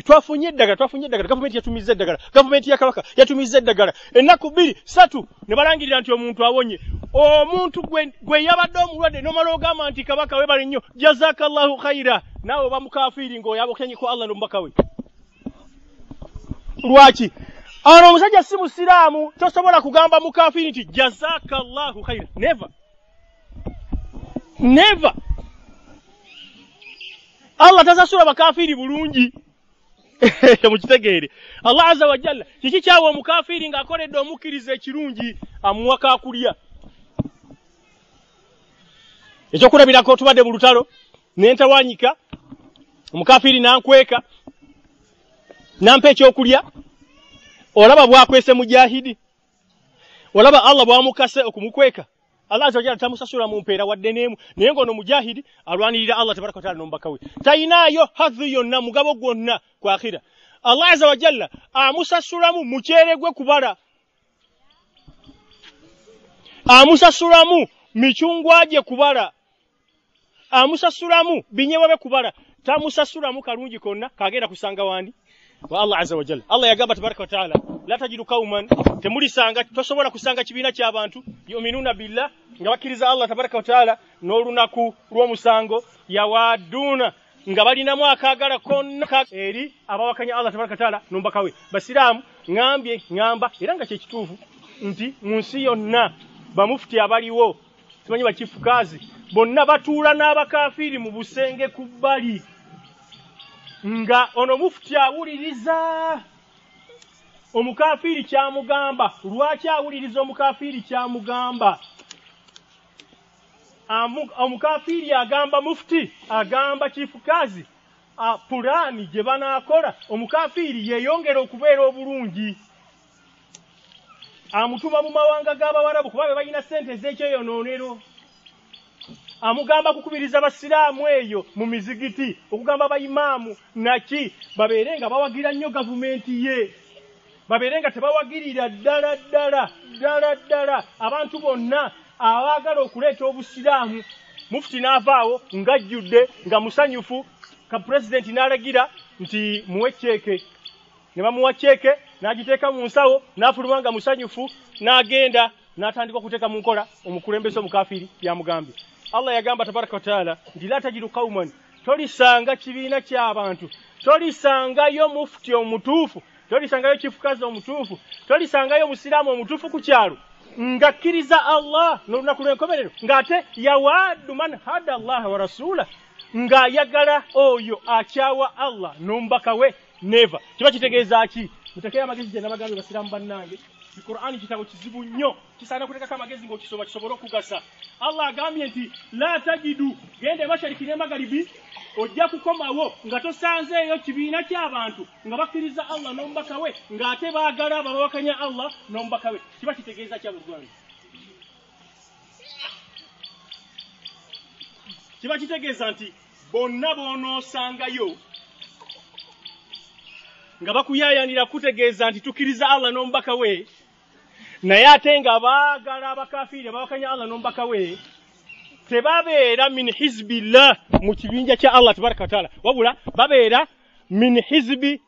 twafunye eddagala gavumenti yatumizza eddagala gavumenti ya kabaka yatumizza eddagala ennaku 2-3 ne balangirira nti omuntu awonye omuntu gwe yabadde omulwadde n'omala ogamba nti kabaka webale nnyo jazakallahu khaira naawe oba mukafiri ng'oyaba okukyanyiko Allah n'omubaka we lwaki ano omusajja si musiraamu tosobola kugamba mukafiri nti jazakallahu khaira never Allah tazasula bakafiri bulungi mukitegeere Allah azza wa jalla kiki kyawe omukafiri ng'akoledde omukkiriza ekirungi amuwa kakulya ekyokulabirako tubadde mu lutalo nentawanyika omukafiri nankweka nampa ekyokulya olaba bwakwese mujahidi olaba Allah bwamukase okumukweka Allah azza wa jalla tamusasula mu mpeera wadde neemu naye ngono mujahidi alwanirira Allah tabaraka wa taala n'omubaka we tayinaayo hadhi yonna mugabo gwonna ku akhira Allah azza wa jalla amusasulamu mukyere gwe kubala amusasulamu michungwa gye kubala amusasulamu binyewa be kubala tamusasulamu kalungi konna kagenda kusanga wandi wa Allah azza wa jalla Allah yagamba tabaraka wa taala la tajidu qauman temulisanga tosobola kusanga kibiina ky'abantu yu'minuna billah nga bakiriza Allah tabaraka wa taala n'olunaku lw'omusango yawaduna nga balinamu akagala konna eri abawakanya Allah tabaraka wa taala n'omubaka we basiraamu ngamba era nga kyekituufu nti mu nsi yonna bamufuti abaliwo simanyi bakifukazi bonna batuula n'abakafiri mu busenge ku bbali nga ono mufuti awuliriza omukafiri kyamugamba lwaki awuliriza omukafiri kyamugamba omukafiri agamba mufuti agamba kifukazi pulani gye banaakola omukafiri yeyongera okubeera obulungi amutuma mu mawanga g'abawarabu kuba be balina ssente ez'ekyeyonoonero amugamba kukubiriza basiraamu eyo mu mizigiti okugamba bayimaamu naki babeere nga bawagira nnyo gavumenti ye babeere nga tebawagirira ddala abantu bonna abaagala okuleeta obusiraamu mufuti n'avaawo ng'ajjudde nga musanyufu ka pulezidenti n'alagira nti muwe ceeke ne bamuwa ceeke n'agiteeka mu nsawo n'afuluma nga musanyufu n'agenda n'atandika okuteeka mu nkola omukulembeze omukafiri byamugambye Allah yagamba tabaraka wa taala nti la tajidu qauman tolisanga kibiina ky'abantu tolisangayo mufuti omutuufu tolisangayo kifukazi omutuufu tolisangayo musiraamu omutuufu ku kyalo ngakkiriza Allah n'olunaku lw'enkomerero ng'ate yawaddu man hada Allah wa rasula ng'ayagala oyo akyawa Allah n'omubaka we neva kiba kitegeeza ki mutekeyo amagezi gye nabagambye basiraamu bannange Qur'ani kitabo kizibu nnyo kisaana kutekako amagezi ng'okisoba kisobola okugasa Allah agambye nti la tajidu gende mashariki ne magharibi ojja kukomawo nga tosanzeeyo kibiina ky'abantu nga bakkiriza Allah n'omubaka we ng'ate baagala ababawakanya Allah n'omubaka we kiba kitegeeza kya bulwanyi kiba kitegeeza nti bonna boonoosangayo nga bakuyaayanira kutegeeza nti tukkiriza Allah n'omubaka we naye ate nga baagala abakafiri abawakanya Allah n'omubaka we tebabeera min hizbillah mu kibinja kya Allah tabaraka wa taala wabula babeera min hizbi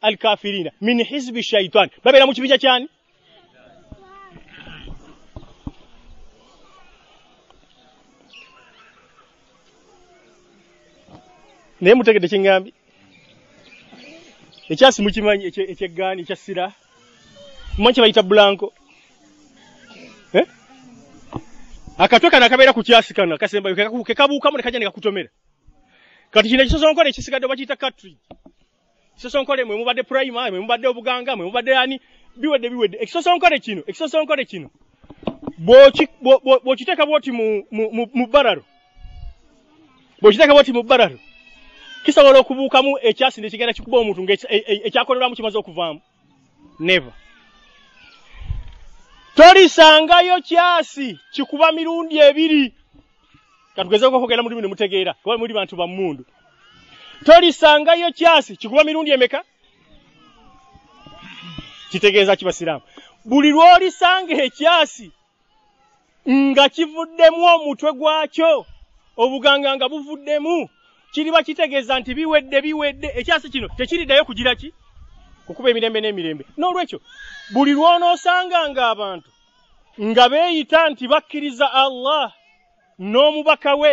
al-kafirina min hizbi shaitan babeera mu kibinja kyani naye mutegedde kingambi ekyasi mukimanyi ekyeggaani ekyassira mumanyi kye bayita blanco akatwe kana akabeera ku kyasi kana akasembayo kekabuukamu ne kajja ne kakutomera kati kino ekisosonkole ekisigadde bakiyita cartridge ekisosonkole mwe mubadde primary mwe mubadde obuganga mwe mubadde yani biwedde ekisosonkole kino bw'okiteeka bwoti mu bararo kisobola okubuukamu ekyasi ne kigenda kikuba omuntu ekyakolerwamu kimaze okuvaamu never torisangayo kyasi kikuba mirundi ebiri katugezeko okugenda mu limi ne mutegeera kuba muli bantu bammundu torisangayo kyasi kikuba mirundi emeka kitegeeza kibasiramu buli lw'olisanga ekyasi nga kivuddemu omutwe gwakyo obuganga nga buvuddemu kiriba kitegeeza nti biwedde ekyasi kino tekiriddayo kugira ki kukuba emirembe n'emirembe n'olwekyo buli lw'onoosanganga abantu nga beeyita nti bakkiriza Allah n'omubaka we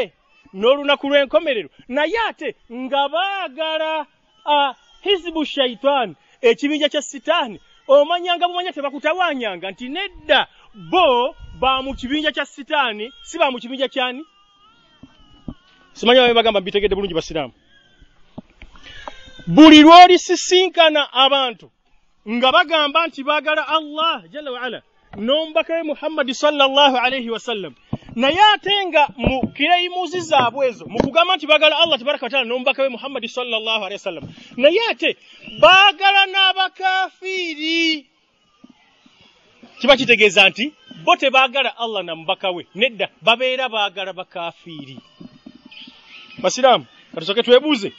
n'olunaku lw'enkomerero naye ate nga baagala hizbu shaitan ekibinja kya sitaani omanyanga bumanya tebakutawanyanga nti nedda bo ba mu kibinja kya sitaani si ba mu kibinja kyani simanya babe bagamba bitegedde bulungi basiraamu buli lw'olisisinkana abantu nga bagamba nti baagala Allah jalla wa ala n'omubaka we Muhammad sallallahu alayhi wa sallam naye ate nga mu kireimuzi zaabwe ezo mu kugamba nti baagala Allah tabaraka wa taala n'omubaka we Muhammad sallallahu alayhi wa sallam naye ate baagala n'abakafiri kiba kitegeeza nti bo tebaagala Allah na mubaka we nedda babeera baagala bakafiri basiraamu katusoke twebuuze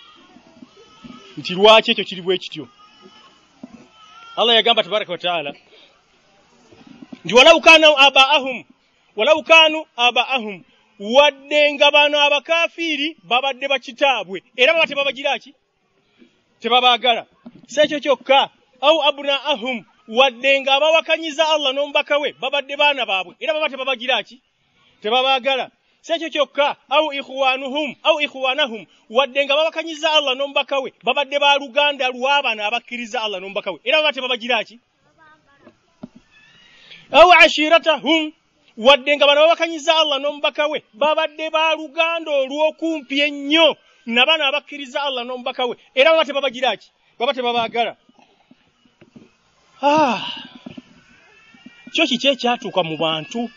nti lwaki ekyo kiri bwe kityo Allah yagamba tabaraka wa taala nti walau kanu abaahum wadde nga bano abakafiri babadde bakitaabwe era baba tebabagiraki tebabaagala sekyo kyokka au abnaahum wadde nga abawakanyiza Allah n'omubaka we babadde baana baabwe era baba tebabagiraki tebabaagala sekyo kyokka au ikhwanahum wadde nga bawakanyiza Allah n'omubaka we babadde ba luganda lw'abana abakkiriza Allah n'omubaka we era baba tebabagiraki au ashiratahum wadde nga bano bawakanyiza Allah n'omubaka we babadde ba luganda olw'okumpi ennyo nabana abakkiriza Allah n'omubaka we era baba tebabagiraki baba tebabaagala kyo kiki ekyatuuka mu bantu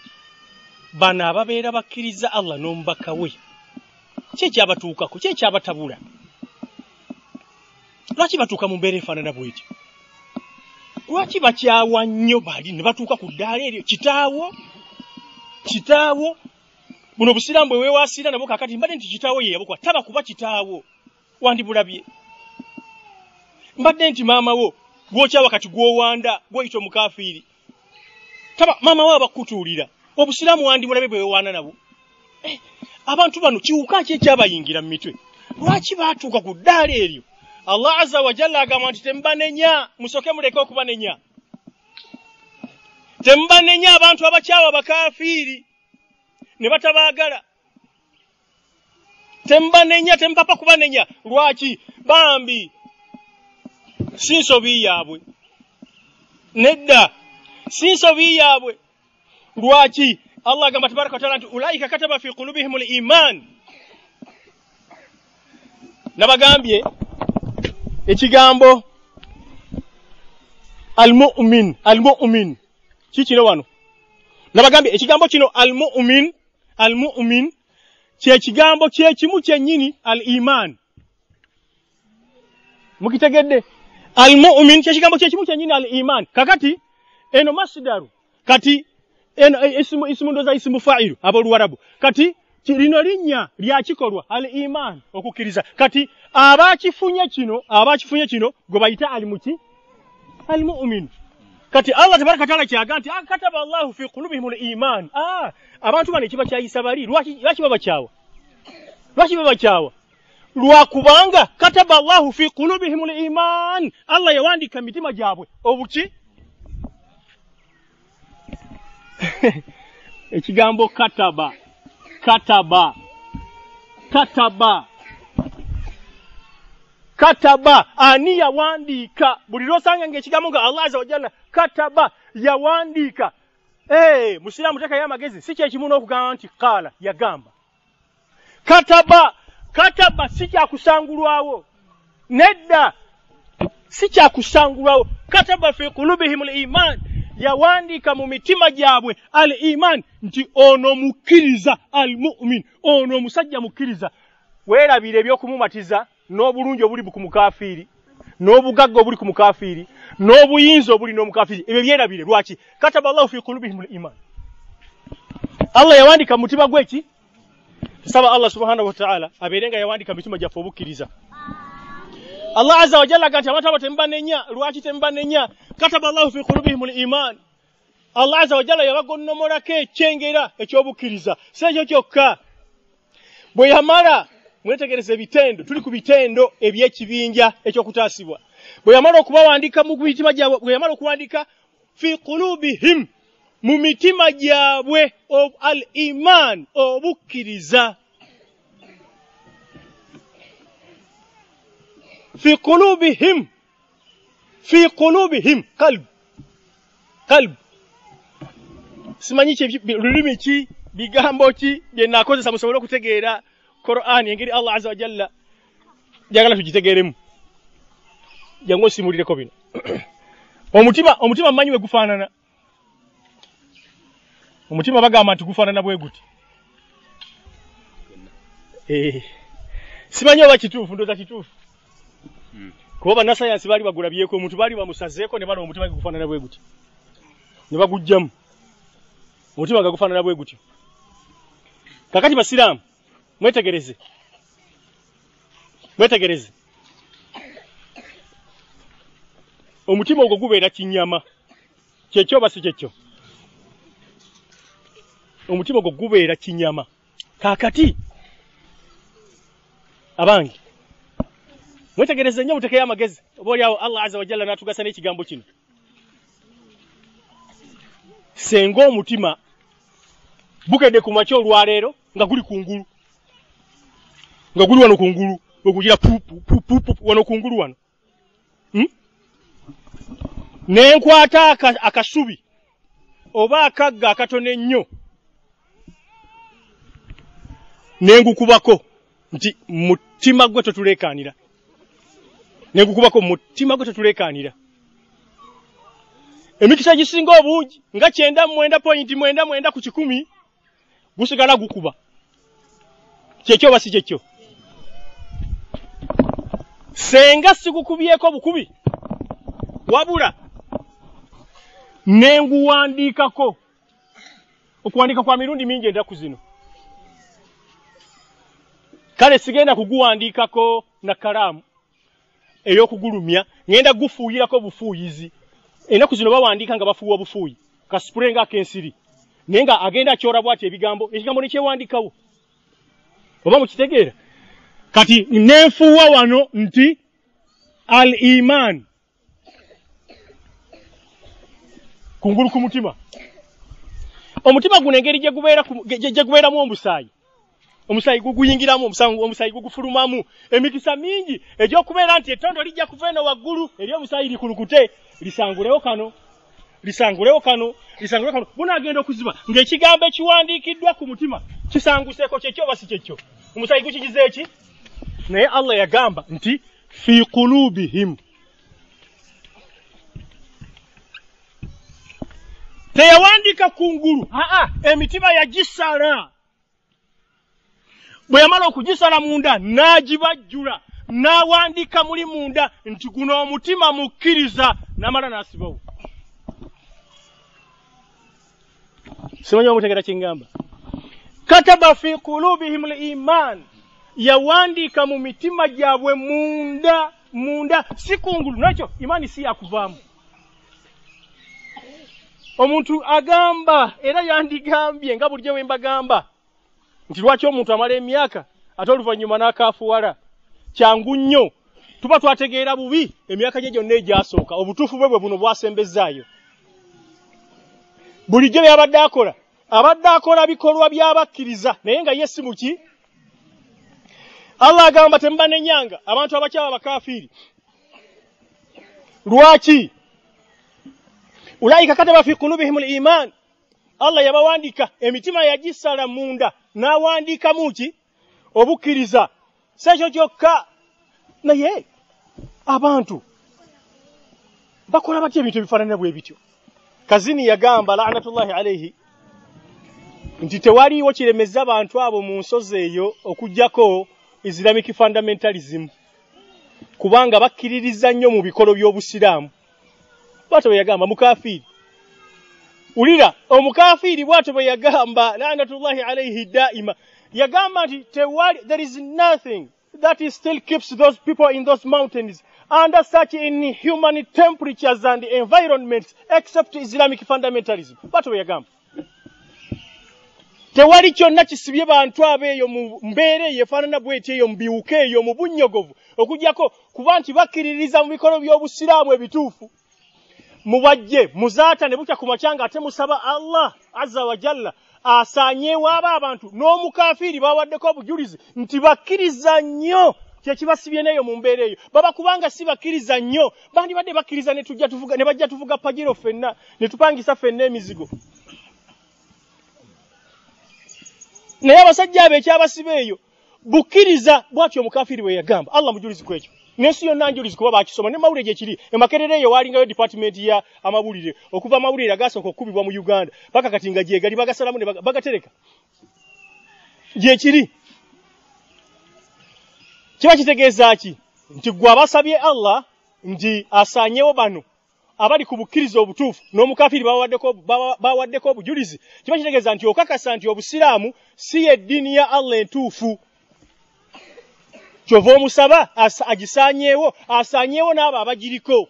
bano ababeera bakkiriza Allah n'omubaka we kyekyabatuukako kyekyabatabula lwaki batuuka mu mbeera efaanana bwetyo lwaki bakyawa nnyo bali ne batuuka ku ddaala eryo kitaawo buno busiraamu bwe weewaasiira nabwo kakati mbadde nti kitaawo ye yabukwa taba kuba kitaawo wandibulabye mbadde nti maama wo gwokyawa kati gwowanda gwoyita omukafiiri taba maama wo abakutuulira obusiraamu wandibulabye bwe weewaana nabo abantu bano kiwuka ki ekyabayingira mu mitwe lwaki baatuuka ku ddaala eryo Allah azza wa jalla agamba nti tembanenya musoke muleke okubanenya tembanenya abantu abakyawa bakafiri ne batabaagala tembanenya tempapa kubanenya lwaki bambi sinsobi yaabwe nedda sinsobi yaabwe lwaki Allah agamba tabaraka wa taala nti ulaika kataba fi qulubihimul iman nabagambye ekigambo almu'min kikino wano nabagambye ekigambo kino almu'min kye kigambo kye kimu kyennyini al-iman mukitegedde almu'min kye kigambo kye kimu kyennyini al-iman kakati eno masdaru kati eno ismu ndoza ismu fa'ilu aboluwarabu kati lino linnya lya kikolwa al-iman okukkiriza kati abakifunye kino gwe bayita alimuki al-mu'min kati Allah tabaraka taala kyaga nti kataba Allahu fi qulubihimul iman. Abantu bane kiba kyayisa bali lwaki babakyawa? Lwaki babakyawa? Lwakubanga kataba Allahu fi qulubihimul iman. Allah yawandika mitima gyabwe obuki? Ekigambo kataba ani yawandika. Buli losanga ng'ekigambo nga Allah azza wa jalla kataba yawandika. Musiramu teka yamagezi si kyekimu n'okugamba nti qala yagamba. Kataba si kyakusangulwawo. Nedda si kyakusangulwawo. Kataba fi qulubihimul iman. Yawandika mu mitima gyabwe al iman nti ono mukkiriza al mu'min, ono musajja mukkiriza. Weerabire ebyokumumatiza n'obulungi obuli ku mukafiri, n'obugagga obuli ku mukafiri, n'obuyinza obuli n'omukafiri. Ebyo byerabire lwaki? Kataba Allahu fi qulubihimul iman. Allah yawandika mu mutima gweki. Saba Allah subhanahu wa ta'ala aberenga yawandika mitima gyaffe obukkiriza. Allah azza wa jalla ganti abantu abatembanenya lwaki tembanenya? Kataba Allahu fi qulubihimul iman. Allah azza wa jalla yabagonnomolako ekyengera ekyobukkiriza. Sekyo kyokka. Bwe yamala mwetegereze bitendo, tuli ku bitendo eby'ekibinja ekyokutaasibwa. Bwe yamala okubawandika mu mitima gyabwe, bwe yamala okuwandika fi qulubihim mu mitima gyabwe al iman obukkiriza. في قلوبهم قلب simanyi lulimi ki bigambo ki bye nakozesa musobole okutegeera Qur'an engeri Allah azza wa jalla jagala tugitegeeremu. Jango simulireko bino. omutima manyi we gufaanana. Omutima bagamba nti gufaanana bwe guti. Simanyi oba kituufu, ndoza kituufu. Kuba bannasayansi baali bagulabyeko omuntu baali bamusazeeko ne bano omutima gufaanana bwe guti. Ne bagujjamu. Omutima nga gufaanana bwe guti. Kakati basiraamu mwetegereze. Omutima ogwo gubeera kinyama. Kyekyo basi kyekyo. Omutima ogwo gubeera kinyama. Kakati abangi mwetegereze nnyo mutekeyo amagezi. Oboolyawo Allah azza wa jalla n'atugasa n'ekigambo kino. Senga omutima bukedde ku makya olwaleero nga guli kungulu. Nga guli wano kungulu. Okugira pupu wano kungulu wano. Nenkwata akasubi oba akagga akatone nnyo. Nengukubako nti mutima gwe totuleekaanira. Nengukubako mutima gwe totuleekaanira. Emikisa gisinga obungi nga 9.99 ku 10 gusigala gukuba. Kyekyo basi kyekyo. Senga sikukubyeko bukubi. Wabula nenguwandikako. Okuwandika kwa mirundi mingi endaku zino. Kale sigenda kuguwandikako na kalamu ey'okugulumya, ngenda gufuuyirako bufuuyizi. Ennaku zino bawandika nga bafuuwa bufuuyi. Kasipule nga ak'ensiri. Naye nga agenda akyora bw'ati ebigambo ne kyewandikawo. Oba mukitegeera? Kati nenfuuwa wano nti al-iman. Kungulu ku mutima. Omutima guno engeri gye gubeeramu omusaayi. Omusaayi guguyingiramu, omusaayi gugufulumamu. Emikisa mingi egy'okubeera nti ettondo lijja kuva eno waggulu eri omusaayi likulukute lisangulewo kano. Bunaagenda okuziba ng'ekigambo ekiwandiikiddwa ku mutima kisanguseeko kyekyo oba si kyekyo. Omusaayi gukigize eki? Naye Allah yagamba nti fi qulubihim. Teyawandika kungulu. Emitima yagisala. Bwe yamala okugisala munda n'agibajjula n'awandika muli munda nti guno omutima mukkiriza n'amala n'asibawo. Simanyi omutegera kingamba. Kataba fi qulubihim al-iman. Yawandika mu mitima gyabwe munda si kungulu. Nakyo imani si yakuvaamu. omuntu agamba era yandigambye nga bulijjo bwe mbagamba nti lwaki omuntu amala emyaka ate oluvannyuma n'akaafuwala kyangu nnyo tuba twategeera bubi emyaka gye gyonna egyasooka obutuufu bwe buno bwasembezaayo bulijjo byabadde akola bikolwa by'abakkiriza naye nga ye si muki Allah agamba tembanenyanga abantu abakyaba abakafiri lwaki ulaika kataba fi qulubihimul iman Allah yabawandika emitima yagisala munda n'awandika muki obukkiriza sekyo kyokka naye abantu bakola batya ebintu ebifaanana bwe bityo kazini yagamba la'natullahi alayhi nti tewaliiwo kiremeza abantu abo mu nsozi eyo okujjako Islamic fundamentalism kubanga bakkiririza nnyo mu bikolo by'obusiraamu bw'atyo bwe yagamba mukafiri ulira omukafiri bw'atyo bwe yagamba la'natullahi alayhi daima yagamba nti there is nothing that still keeps those people in those mountains under such inhuman temperatures and environments except Islamic fundamentalism bw'atyo bwe yagamba tewali kyonna kisibye bantu abeeyo mu mbeera eyefaanana bw'eti eyo mu biwuka eyo mu bunnyogovu okujjako kuba nti bakkiririza mu bikolo by'obusiraamu ebituufu mubajje muzaata ne bukya ku makyanga ate musaba Allah azza wa jalla asaanyeewo abantu n'omukafiri bawaddeko obujulizi nti bakkiriza nnyo kyekibasibye neyo mu mbeera eyo baba kubanga si bakkiriza nnyo bandibadde bakkiriza ne bajja tuvuga pajiro ffenna ne tupangisa ffenna emizigo naye abasajja abo ekyabasiba eyo bukkiriza bw'atyo omukafiri bwe yagamba Allah mujulizi ku ekyo n'ensi yonna njulizi kuba bakisoma ne mawulire gye kiri emakerere eyo waalingayo department ya amawulire okuva amawulire agasooka okukubibwa mu Uganda paka kati nga gyegali bagasalamu ne bagatereka gye kiri kiba kitegeeza ki nti gwe abasabye Allah nti asaanyewo bano abali ku bukkiriza obutuufu n'omukafiri bawaddeko obujulizi kiba kitegeeza nti okakasa nti obusiraamu si eddiini ya Allah entuufu kyova omusaba asaanyeewo n'abo abagiriko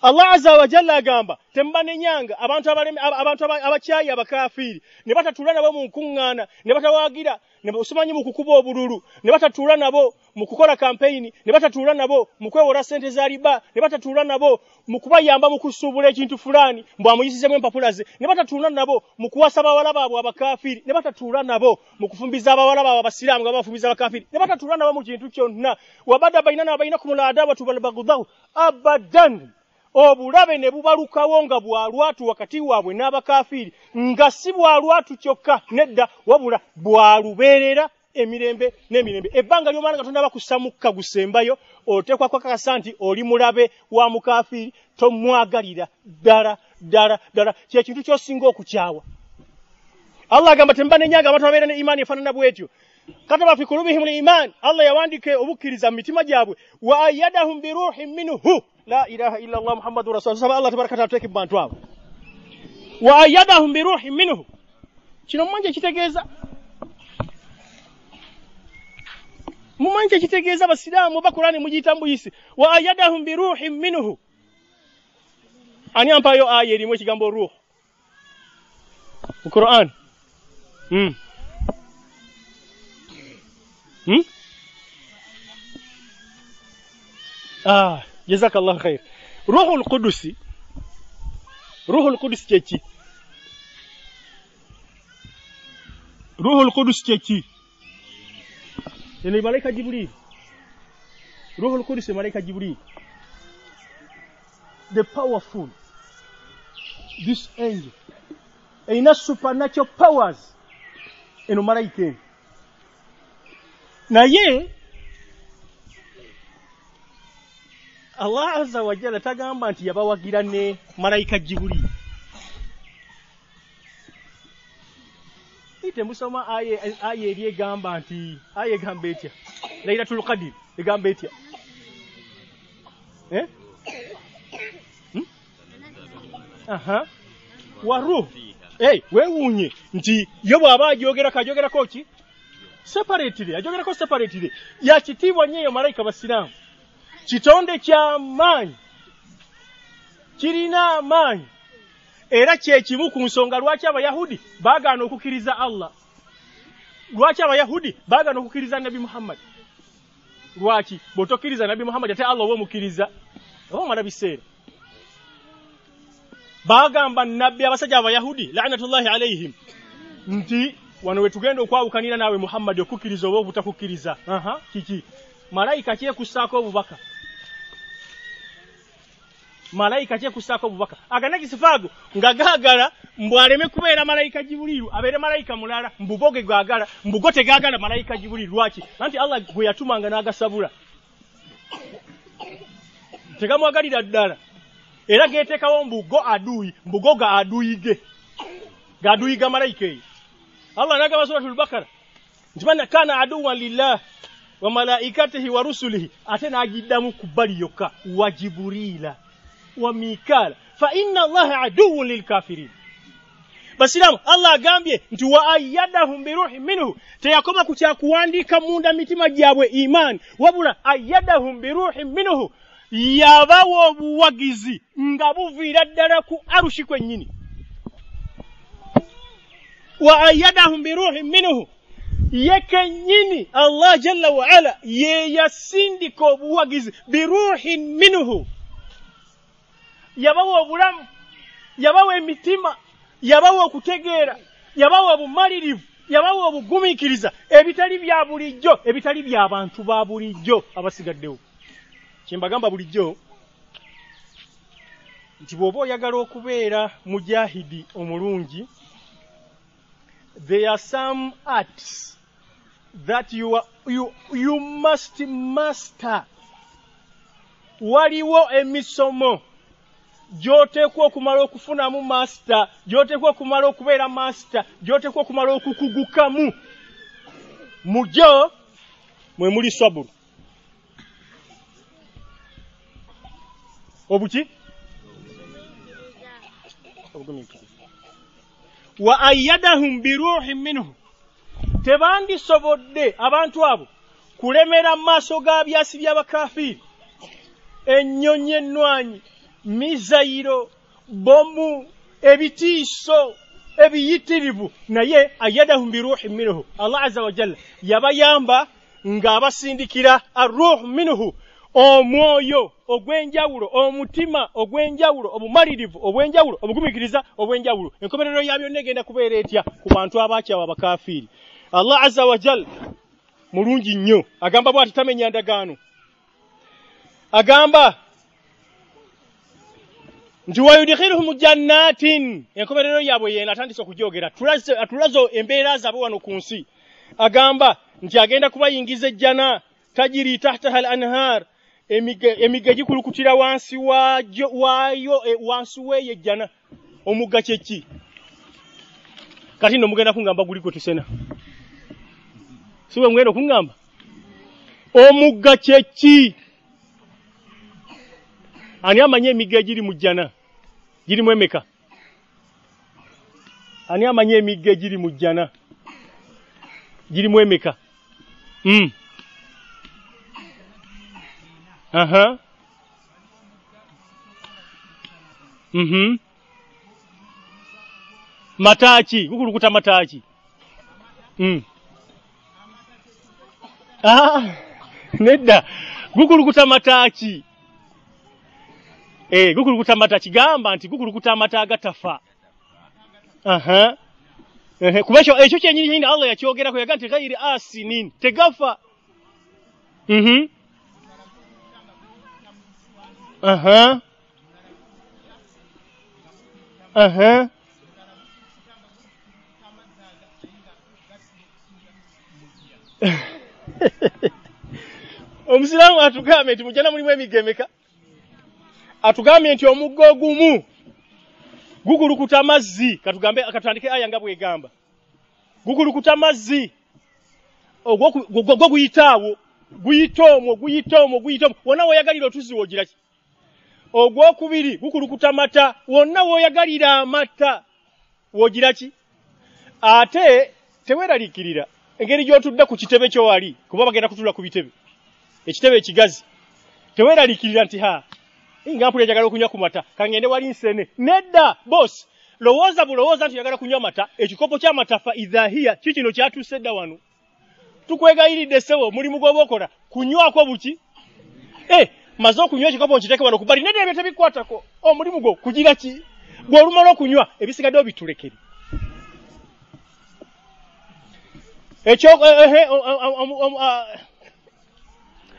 Allah azza wa jalla agamba tembanenyanga abantu abakyayi abakafiri ne batatuula nabo mu nkuŋŋaana ne batawaagira ne basumanyi mu kukuba obululu ne batatuula nabo mu kukola campaign ne batatuula nabo mu kwewola ssente za riba ne batatuula nabo mu kubayamba mu kusuubula ekintu fulani mbw amuyisizemu empapula ze ne batatuula nabo mu kuwasa abawala baabwe abakafiri ne batatuula nabo mu kufumbiza abawala baabwe abasiraamu nga bafumbiza abakafiri ne batatuula nabo mu kintu kyonna wabada bainana bainakum al-adawatu wal baghdau abadan obulabe ne bubalukawo nga bwalwatu wakati waabwe n'abakafiri nga si bwalwatu kyokka nedda wabula bwalubeerera emirembe n'emirembe ebbanga ly'omwana Katonda bakusamukka gusembayo oteekwa kwakakasa nti oli mulabe wa mukafiri tomwagalira ddala kyekintu ky'osinga okukyawa Allah agamba tembanenyaga abantu abeera ne imaani efaanana bw'etyo kataba fi qulubihimul iman Allah yawandike obukkiriza mu mitima gyabwe wa ayyadahum bi ruhin minhu la ilaha illa Allah muhammadur rasul saba Allah tabaraka taala teke bantu abo wa ayyadahum bi ruhin minhu kino mumanje kitegeeza basiraamu bakurani mugitambuyise wa ayyadahum bi ruhin minhu ani ampayo aya erimu ekigambo ruh mu Qur'an jazakallahu khair ruhul qudus cheki ruhul qudus cheki ni malaika Jibril ruhul qudus malaika Jibril the powerful this angel ina supernatural powers eno malaika naye Allah azza wa jalla tagamba nti yabawagira ne malaika Jibril ite musoma aya eri egamba nti aya egamba etya Lailatul Qadr egamba etya waruh weewuunye nti yo bw'aba ajogerako ki separately ajogerako separately yakitiibwa nnyo eyo malaika basiraamu kitonde ky'amaanyi kirina amaanyi era kyekimu ku nsonga lwaki abayahudi baagaana okukkiriza Allah, lwaki abayahudi baagaana okukkiriza Nabi Muhammad. Lwaki bw'otokkiriza Nabi Muhammad ate Allah oba omukkiriza? Oba omala biseera. Baagamba nabbi abasajja abayahudi la'natullahi alayhim nti wano we tugenda okwawukanira naawe Muhammad okukkiriza oba obutakukkiriza. Kiki? Malayika kyekusaako obubaka. Malayika kyekusaako obubaka. Aganakisifaago nga gaagala mbu aleme kubeera malayika Jibuliru, abeere malayika mulala, mbugoge gaagala, mbugo tegaagala malayika Jibuliru. Lwaki? Anti Allah gwe yatumanga n'agasabula. Tegamwagalira ddala. Era geteekawo mbugo aduyi, mbugo ga aduyige. Ga aduyiga malayika eyo. Allah n'agamba suratul Baqara nti man kana aduwwan lillah wa malaikatihi wa rusulihi, ate n'agiddamu ku bbali yokka wa Jiburila wa Mikala fa inna Allaha aduwwun lil kafirin. Basiramu Allah agambye nti wa ayyadahum bi ruhin minhu, teyakoma ku kyakuwandiika munda mitima gyabwe iman, wabula ayyadahum bi ruhin minhu, yabawa obuwagizi nga buviira ddala ku arushi kwennyini. Wa ayyadahum bi ruhin minhu, yekennyini Allah jalla wa ala ye yasindika obuwagizi bi ruhin minhu, yabawa obulamu, yabawa emitima, yabawa okutegeera, yabawa obumalirivu, yabawa obugumiikiriza ebitali bya bulijjo, ebitali bya bantu ba bulijjo abasigaddewo. Kyembagamba bulijjo nti bw'oba oyagala okubeera mujahidi omulungi, there are some arts that you must master. Waliwo emisomo gy'oteekwa okumala okufunamu master, gy'oteekwa okumala okubeera master, gy'oteekwa okumala okukugukamu. Mu gyo mwe muli saburu. Obuki? Wa ayyadahum bi ruhin minhu, tebandisobodde abantu abo kulemera maaso ga byasi by'abakafiri, ennyonyi ennwanyi, mizayiro, bomu, ebitiiso ebiyitirivu, naye ayyadahum bi ruhin minhu, Allah azza wa jalla yabayamba ng'abasindikira ar-ruh minhu, omwoyo ogw'enjawulo, omutima ogw'enjawulo, obumalirivu obw'enjawulo, obugumiikiriza obw'enjawulo. Enkomerero ya byonna egenda kubeera etya ku bantu abaakyawa abakafiri. Allah azza wa jalla mulungi nnyo, agamba bw'ati tamenya ndagaano. Agamba nti wayudkhiluhum jannatin, enkomerero yaabwe yena atandise okugyogera, atulazo embeera zaabwe wano ku nsi. Agamba nti agenda kubayingiza ejjana tajiri tahtaha al-anhar, emigga gikulukutira wansi waayo, wansi w'eyo ejjana. Omugga kyeki? Kati nno mugenda kungamba guliko tusena. Si bwe mugenda okungamba? Omugga kyeki? Ani amanye emigga egiri mu jjana? Girimu emeka? Ani amanye emigga egiri mu jjana? Girimu emeka? Mataki, gukulukuta mataki. Nedda, gukulukuta mataki. Gukulukuta mataki, gamba nti gukulukuta amata agatafa. Kuba ekyo kyennyini Allah yakyogerako, yaga nti ghayri asinin, tegafa. Omusiraamu atugambye nti mujjana mulimu emigga emeka? Atugambye nti omugga ogumu gukulukuta mazzi. Katutandike aya nga bwegamba. Gukulukuta mazzi ogwo guyitaawo, guyita omwo. Wonna woyagalira otuzzi wogira ki? Ogwokubiri gukulukuta mata, wonna woyagalira amata wogira ki? Ate teweeraliikirira engeri gy'otudde ku kitebe kyo wali, kuba bagenda kutula ku bitebe, ekitebe ekigazi. Teweeraliikirira nti nga mpulira njagala okunywa ku mata, kangende wali nsene. Nedda boss, bulowooza nti yagala kunywa mata ekikopo kya matafa idhahiya kikino kyatusedda wano tukwegayiridde sewo mulimu gw'obokola kunywako buki maze okunywa ekikopo nkiteeke wano kubali nedde ebyo tebikwatako omulimu gwo kugira ki bw'olumala okunywa ebisigadde obitulekere ekyo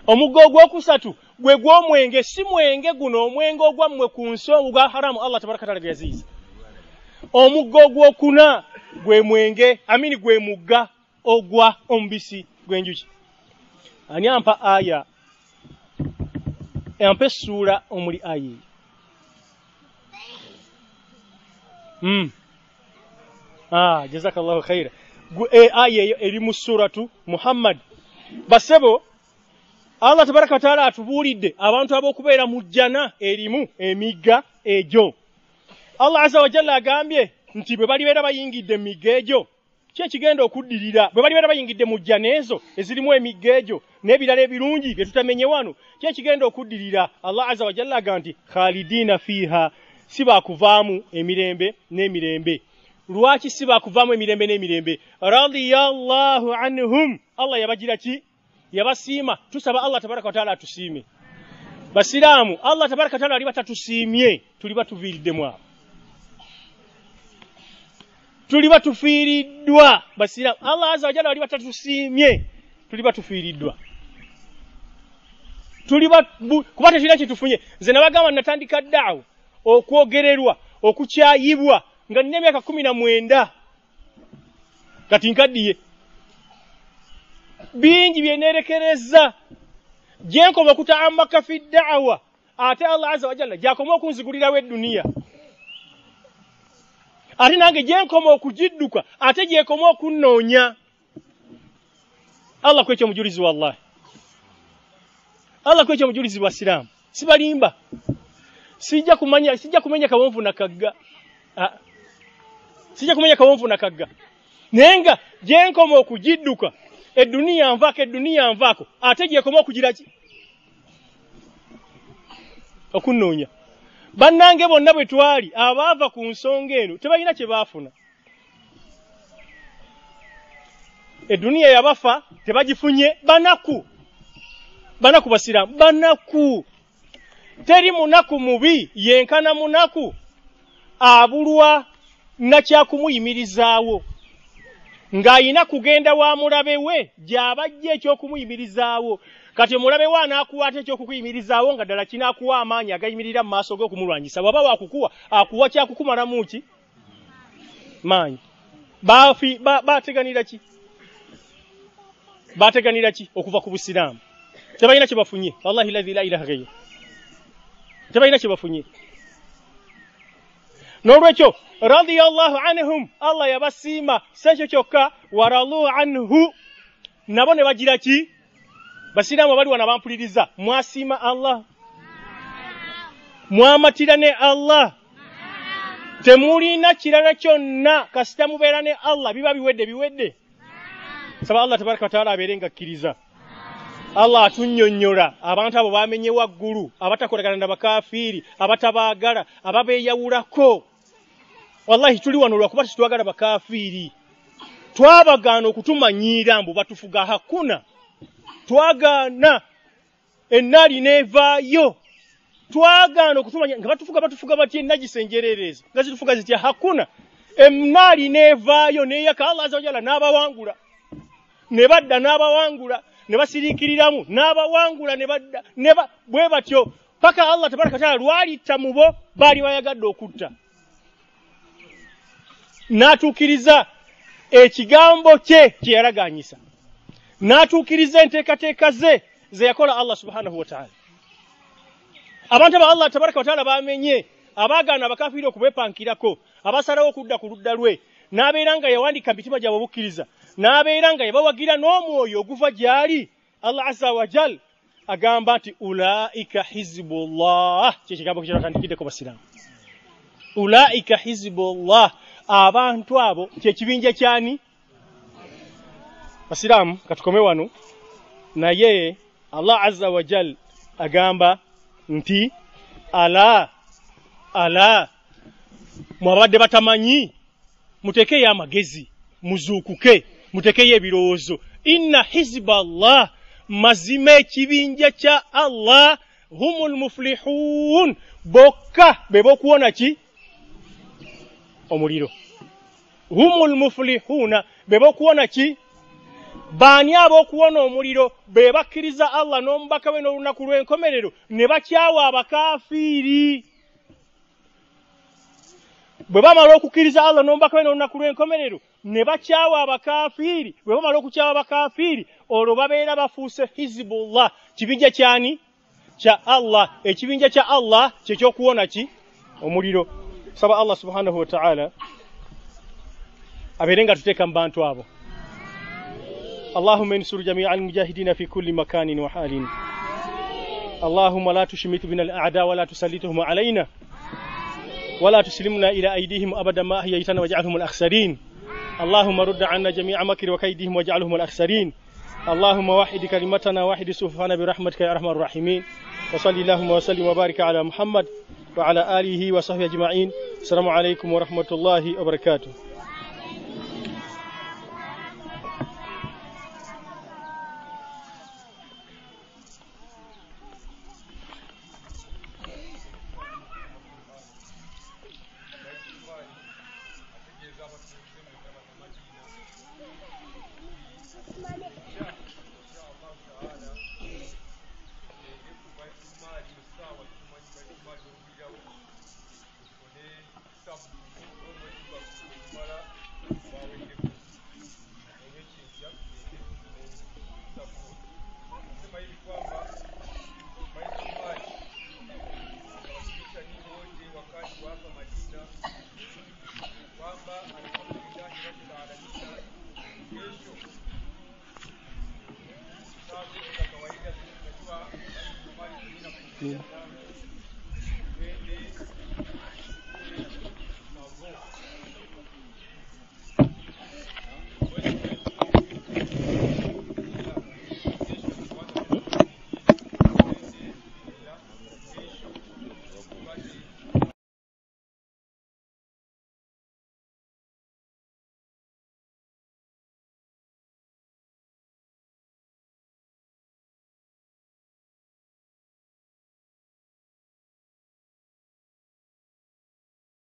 omuggo ogwokusatu gwe gw'omwenge si mwenge guno omwenge ogwammwe ku nsi ogwa haramu Allah tabaraka taala yaziiza omuggo ogwokuna gwe mwenge gwe mugga ogwa omubisi gw'enjuki ani ampa aya ampa essula omuli aya jazakallahu khaira aya eyo eri mu suratu Muhammad basebo Allah tabaraka taala atubuulidde abantu ab'okubeera mu jjana erimu emigga egyo Allah azza wa jalla agambye nti bwe balibeera bayingidde emigga egyo kyekigenda okuddirira bwe balibeera bayingidde mu jjana ezo ezirimu emigga egyo n'ebirala ebirungi bye tutamenye wano kyekigenda okuddirira Allah azza wa jalla agamba nti khalidina fiha si baakuvaamu emirembe n'emirembe lwaki si baakuvaamu emirembe n'emirembe radiyallahu anhum Allah yabagira ki yabasiima tusaba Allah tabaraka wa taala atusiime basiraamu Allah tabaraka wa taala ali batatusiimye tuli batuviiriddemu abo tuli batufiiriddwa basiraamu Allah azza wa jalla ali batatusiimye tuli batufiiriddwa kuba tekirina kitufunye nze nabagamba natandika ddaawo okwogererwa okukyayibwa nga nina emyaka 19 kati nkaddiye bingi byenerekereza jenkoma okutaamaka fi da'wa ate Allah azza wa jalla jakoma okunzigulirawo eduniya ate nange jenkoma okujidduka ate jekoma okunnoonya Allah kwekyo mujulizi wallahi Allah kwekyo mujulizi wa Islam sibalimba sijja kumenya kawonvu na kagga sijja kumenya kawonvu na kagga nenga jenkoma okujidduka eduniya nvaako ate jekoma okugira ki okunnoonya bannange bonna bwe twali abaava ku nsonga eno tebalina kye baafuna eduniya yabafa tebagifunye banaku basiraamu banaku teri munaku mubi yenkana munaku abulwa nakyakumuyimirizaawo ng'ayina kugenda wa mulabe we gy'abajja ekyokumuyimirizaawo kati mulabe we anaakuwaata ekyokukuyimirizaawo nga ddala kinaakuwa amaanyi agayimirira mu maaso ge okumulwanyisa bw'aba waakukuwa akuwa kyakukumalamu ki maanyi baateganira ki baateganira ki okuva ku busiraamu tebalina kye bafunye wallahi lazi la ilaha ghayru tebalina kye bafunye n'olwekyo radiyallahu anhum Allah yabasiima sekyo kyokka waralu anhu nabo ne bagira ki basiraamu abali wana bampuliriza mwasiima Allah mwamatira ne Allah temulina kirala kyonna kasita mubeera ne Allah biba biwedde saba Allah tabaraka wa taala abeerenga akkiriza Allah atunnyonnyola abantu abo bamenye waggulu abatakolagana na bakafiiri abatabaagala ababeeyawulako wallahi tuli wano lwakuba tetwagala bakafiiri twabagaana okutumanyiira mbu batufuga hakuna twagaana ennaali neevaayo twagaana okutumanya nga batufuga batya ennagisenjereereza nga zitufuga zitya hakuna ennaali neevaayo neeyaka Allah azza wa jalla n'abawangula ne badda n'abawangula ne basiriikiriramu n'abawangula ne badda bwe batyo paka Allah tabaraka taala lwalitta mu bo baali bayagadde okutta n'atuukiriza ekigambo kye kye yaragaanyisa n'atuukiriza enteekateeka ze yakola Allah subhanahu wa ta'ala abantu aba Allah tabaraka wa ta'ala bamenye abaagaana abakafiiri okubeepankirako abasalawo okudda ku ludda lwe n'abeera nga yawandiika mitima gyabwe obukkiriza n'abeera nga yabawagira n'omwoyo oguva gy'ali Allah azza wa jal agamba nti ulaika hizbullah kyekigambo kyatandikidde basiraamu ulaika hizbullah abantu abo kyekibinja kyani basiraamu katukome wano naye Allah azza wa jal agamba nti ala mwabadde batamanyi mutekeyo amagezi muzuukuke mutekeyo ebirowoozo inna hizballah mazima ekibinja kya Allah humul muflihun bokka bebokuwona ki omuliro humul muflihuna bebokuwona ki baani abokuwona omuliro bebakkiriza Allah n'omubaka we n'olunaku lw'enkomerero ne bakyawa abakafiiri bwe bamala okukkiriza Allah n'omubaka we n'olunaku lw'enkomerero ne bakyawa abakafiiri bwe bamala okukyawa abakafiiri olwo babeera bafuuse hizbullah kibinja kyani kya Allah ekibinja kya Allah kyekyokuwona ki omuliro saba Allah subhanahu wa ta'ala abeere nga tuteeka mu bantu abo اللهم انصر جميع المجاهدين في كل مكان وحال اللهم لا تشمت بنا الأعداء ولا تسلطهم علينا ولا تسلمنا إلى أيديهم أبدا ما أحييتنا واجعلهم الأخسرين اللهم رد عنا جميع مكر وكيدهم واجعلهم الأخسرين اللهم واحد كلمتنا واحد صفوفنا برحمتك يا أرحم الراحمين وصلي اللهم وسلم وبارك على محمد وعلى آله وصحبه أجمعين السلام عليكم ورحمة الله وبركاته Yeah.